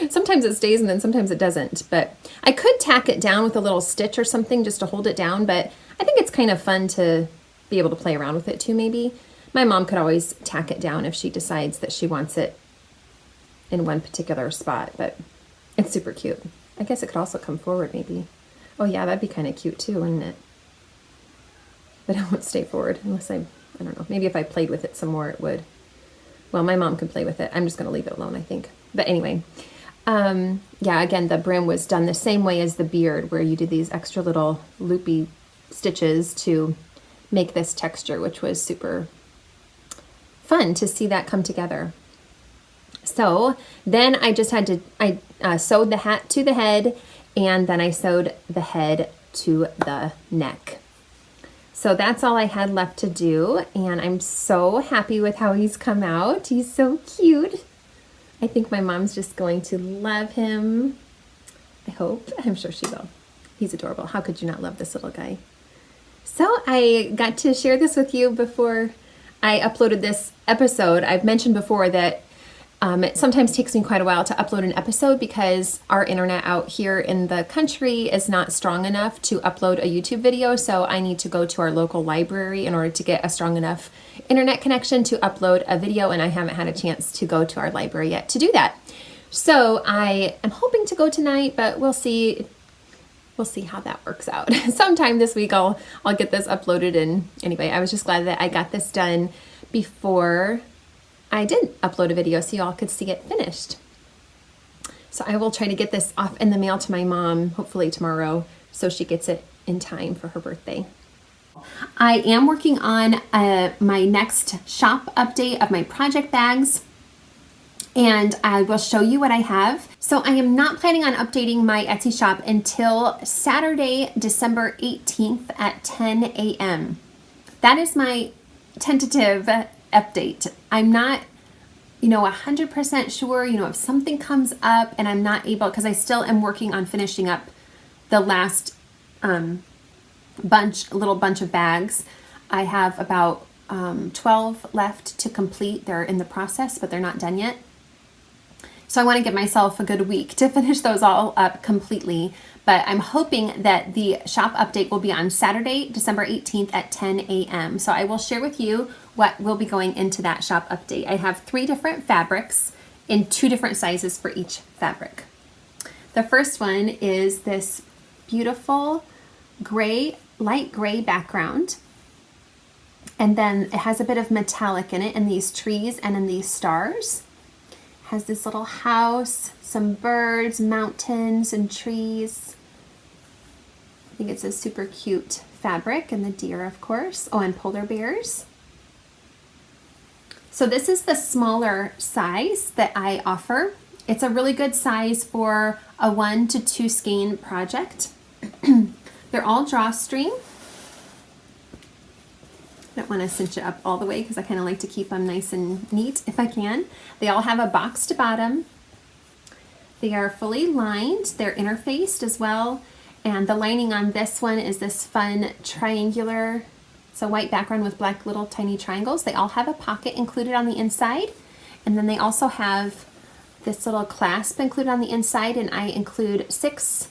Sometimes it stays and then sometimes it doesn't, but I could tack it down with a little stitch or something just to hold it down, but I think it's kind of fun to be able to play around with it too, maybe. My mom could always tack it down if she decides that she wants it in one particular spot, but it's super cute. I guess it could also come forward maybe. Oh yeah, that'd be kind of cute too, wouldn't it? But it won't stay forward unless I don't know, maybe if I played with it some more it would. Well, my mom can play with it. I'm just going to leave it alone, I think. But anyway, yeah, again, the brim was done the same way as the beard, where you did these extra little loopy stitches to make this texture, which was super fun to see that come together. So then I just had to, I sewed the hat to the head, and then I sewed the head to the neck. So that's all I had left to do, and I'm so happy with how he's come out. He's so cute. I think my mom's just going to love him. I hope. I'm sure she will. He's adorable. How could you not love this little guy? So I got to share this with you before I uploaded this episode. I've mentioned before that it sometimes takes me quite a while to upload an episode because our internet out here in the country is not strong enough to upload a YouTube video, so I need to go to our local library in order to get a strong enough internet connection to upload a video, and I haven't had a chance to go to our library yet to do that. So I am hoping to go tonight, but we'll see. We'll see how that works out. Sometime this week I'll get this uploaded, and anyway, I was just glad that I got this done before I did upload a video so y'all could see it finished. So I will try to get this off in the mail to my mom, hopefully tomorrow, so she gets it in time for her birthday. I am working on my next shop update of my project bags, and I will show you what I have. So I am not planning on updating my Etsy shop until Saturday, December 18th at 10 a.m. That is my tentative update. I'm not, 100% sure, if something comes up and I'm not able, because I still am working on finishing up the last little bunch of bags. I have about 12 left to complete. They're in the process, but they're not done yet. So I want to give myself a good week to finish those all up completely. But I'm hoping that the shop update will be on Saturday, December 18th at 10 a.m. So I will share with you what will be going into that shop update. I have 3 different fabrics in 2 different sizes for each fabric. The first one is this beautiful gray, light gray background. And then it has a bit of metallic in it in these trees and in these stars. It has this little house, some birds, mountains, and trees. I think it's a super cute fabric, and the deer, of course. Oh, and polar bears. So this is the smaller size that I offer. It's a really good size for a 1 to 2 skein project. They're all drawstring. I don't want to cinch it up all the way because I kind of like to keep them nice and neat if I can. They all have a boxed bottom. They are fully lined. They're interfaced as well. And the lining on this one is this fun triangular, it's a white background with black little tiny triangles. They all have a pocket included on the inside. And then they also have this little clasp included on the inside, and I include 6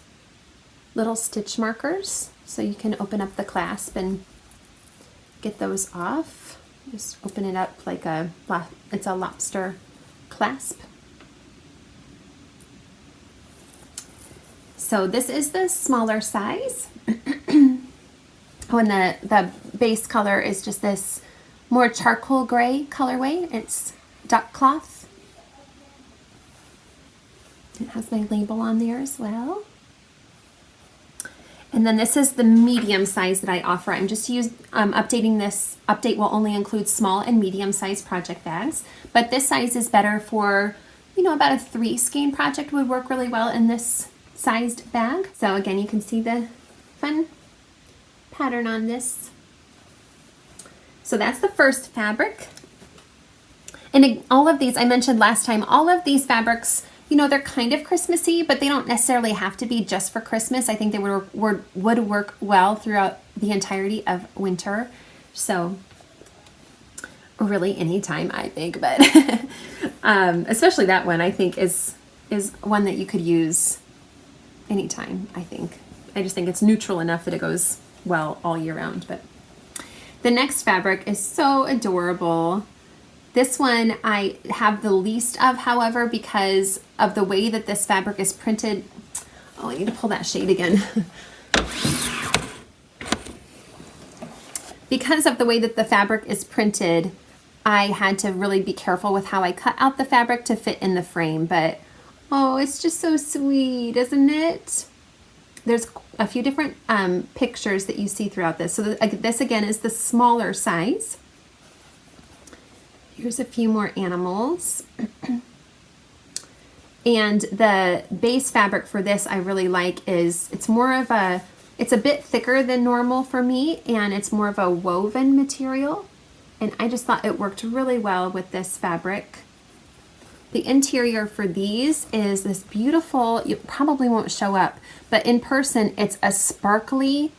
little stitch markers so you can open up the clasp and get those off. Just open it up like it's a lobster clasp. So this is the smaller size. Oh, and the base color is just this more charcoal gray colorway. It's duck cloth. It has my label on there as well. And then this is the medium size that I offer. I'm just updating this. Update will only include small and medium size project bags, but this size is better for, you know, about a 3 skein project would work really well in this sized bag. So again, you can see the fun pattern on this. So that's the first fabric. And all of these, I mentioned last time, all of these fabrics, you know, they're kind of Christmassy, but they don't necessarily have to be just for Christmas. I think they would work well throughout the entirety of winter. So really anytime, I think, but especially that one, I think is one that you could use anytime, I think. I just think it's neutral enough that it goes well all year round. But the next fabric is so adorable. This one I have the least of, however, because of the way that this fabric is printed. Oh, I need to pull that shade again. Because of the way that the fabric is printed, I had to really be careful with how I cut out the fabric to fit in the frame. But, oh, it's just so sweet, isn't it? There's a few different pictures that you see throughout this. So this again is the smaller size. Here's a few more animals. And the base fabric for this I really like is it's a bit thicker than normal for me, and it's more of a woven material. And I just thought it worked really well with this fabric. The interior for these is this beautiful, it probably won't show up, but in person it's a sparkly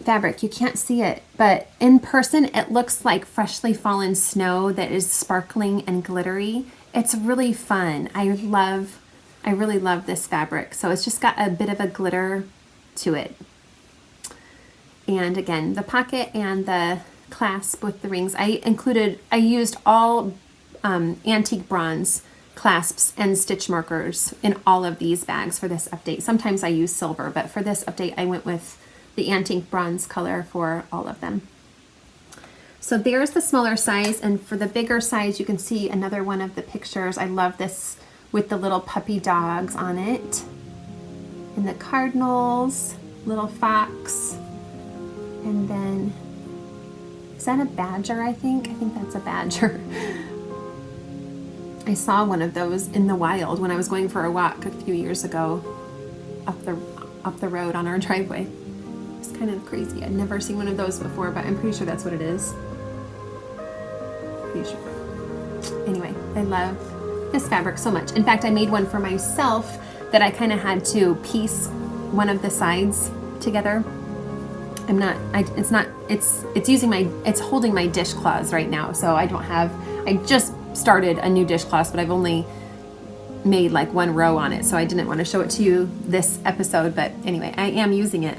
fabric. You can't see it, but in person it looks like freshly fallen snow that is sparkling and glittery. It's really fun. I really love this fabric. So it's just got a bit of a glitter to it. And again, the pocket and the clasp with the rings. I used all antique bronze clasps and stitch markers in all of these bags for this update. Sometimes I use silver, but for this update I went with the antique bronze color for all of them. So there's the smaller size, and for the bigger size you can see another one of the pictures. I love this with the little puppy dogs on it, and the cardinals, little fox, and then is that a badger? I think that's a badger. I saw one of those in the wild when I was going for a walk a few years ago up the road on our driveway. It's kind of crazy. I'd never seen one of those before, but I'm pretty sure that's what it is. Pretty sure. Anyway, I love this fabric so much. In fact, I made one for myself that I kind of had to piece one of the sides together. it's holding my dishcloths right now. So I just started a new dishcloth, but I've only made like one row on it. So I didn't want to show it to you this episode, but anyway, I am using it.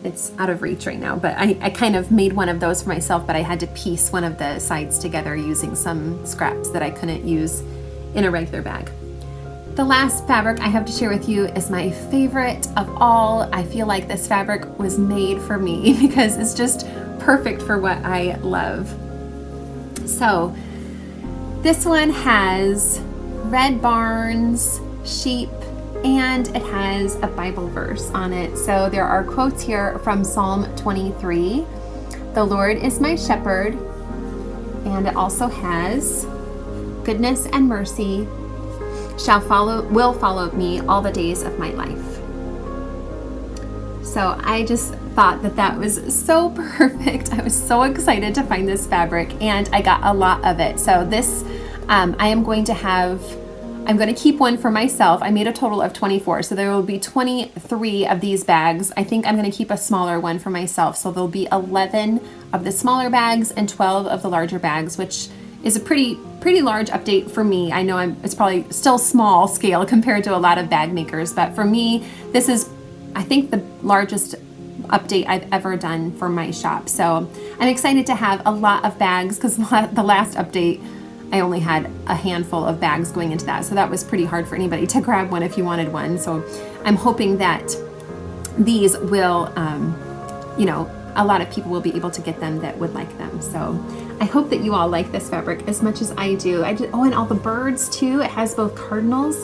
It's out of reach right now, but I kind of made one of those for myself, but I had to piece one of the sides together using some scraps that I couldn't use in a regular bag. The last fabric I have to share with you is my favorite of all. I feel like this fabric was made for me because it's just perfect for what I love. So this one has red barns, sheep, and it has a Bible verse on it. So there are quotes here from Psalm 23. The Lord is my shepherd, and it also has goodness and mercy will follow me all the days of my life. So I just thought that was so perfect. I was so excited to find this fabric, and I got a lot of it. So this, I'm going to keep one for myself. I made a total of 24, so there will be 23 of these bags. I think I'm going to keep a smaller one for myself, so there'll be 11 of the smaller bags and 12 of the larger bags, which is a pretty large update for me. I know it's probably still small scale compared to a lot of bag makers, but for me, this is, I think, the largest update I've ever done for my shop. So I'm excited to have a lot of bags because the last update, I only had a handful of bags going into that. So that was pretty hard for anybody to grab one if you wanted one. So I'm hoping that these will, a lot of people will be able to get them that would like them. So I hope that you all like this fabric as much as I do. And all the birds too. It has both cardinals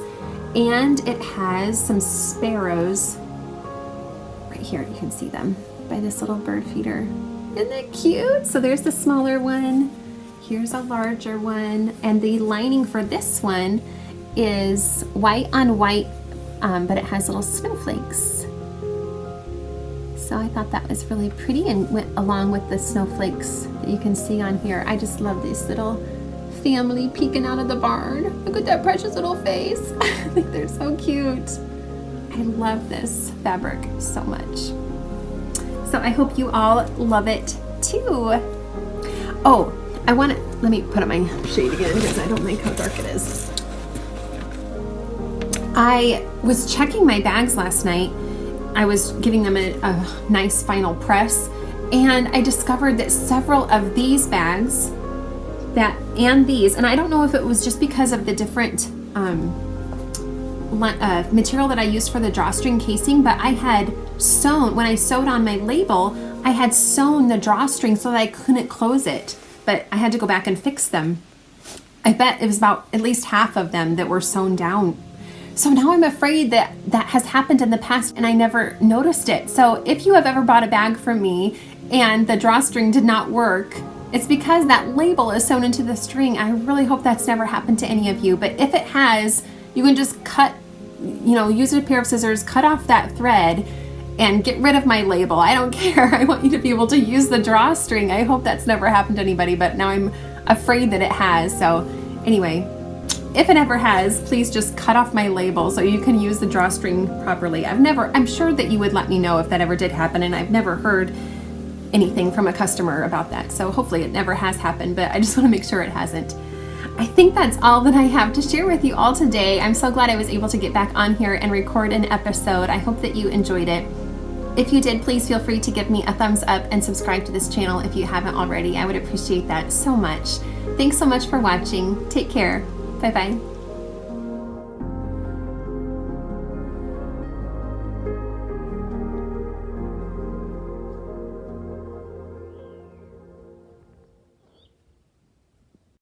and it has some sparrows. Right here, you can see them by this little bird feeder. Isn't that cute? So there's the smaller one. Here's a larger one. And the lining for this one is white on white, but it has little snowflakes. So I thought that was really pretty and went along with the snowflakes that you can see on here. I just love this little family peeking out of the barn. Look at that precious little face. I think they're so cute. I love this fabric so much. So I hope you all love it too. Oh, let me put up my shade again because I don't like how dark it is. I was checking my bags last night. I was giving them a nice final press, and I discovered that several of these bags and I don't know if it was just because of the different material that I used for the drawstring casing, but I had sewn, when I sewed on my label, I had sewn the drawstring so that I couldn't close it, but I had to go back and fix them. I bet it was about at least half of them that were sewn down. So now I'm afraid that has happened in the past and I never noticed it. So if you have ever bought a bag from me and the drawstring did not work, it's because that label is sewn into the string. I really hope that's never happened to any of you. But if it has, you can just use a pair of scissors, cut off that thread and get rid of my label. I don't care. I want you to be able to use the drawstring. I hope that's never happened to anybody, but now I'm afraid that it has. So anyway, if it ever has, please just cut off my label so you can use the drawstring properly. I'm sure that you would let me know if that ever did happen, and I've never heard anything from a customer about that. So hopefully it never has happened, but I just want to make sure it hasn't. I think that's all that I have to share with you all today. I'm so glad I was able to get back on here and record an episode. I hope that you enjoyed it. If you did, please feel free to give me a thumbs up and subscribe to this channel if you haven't already. I would appreciate that so much. Thanks so much for watching. Take care. Bye-bye.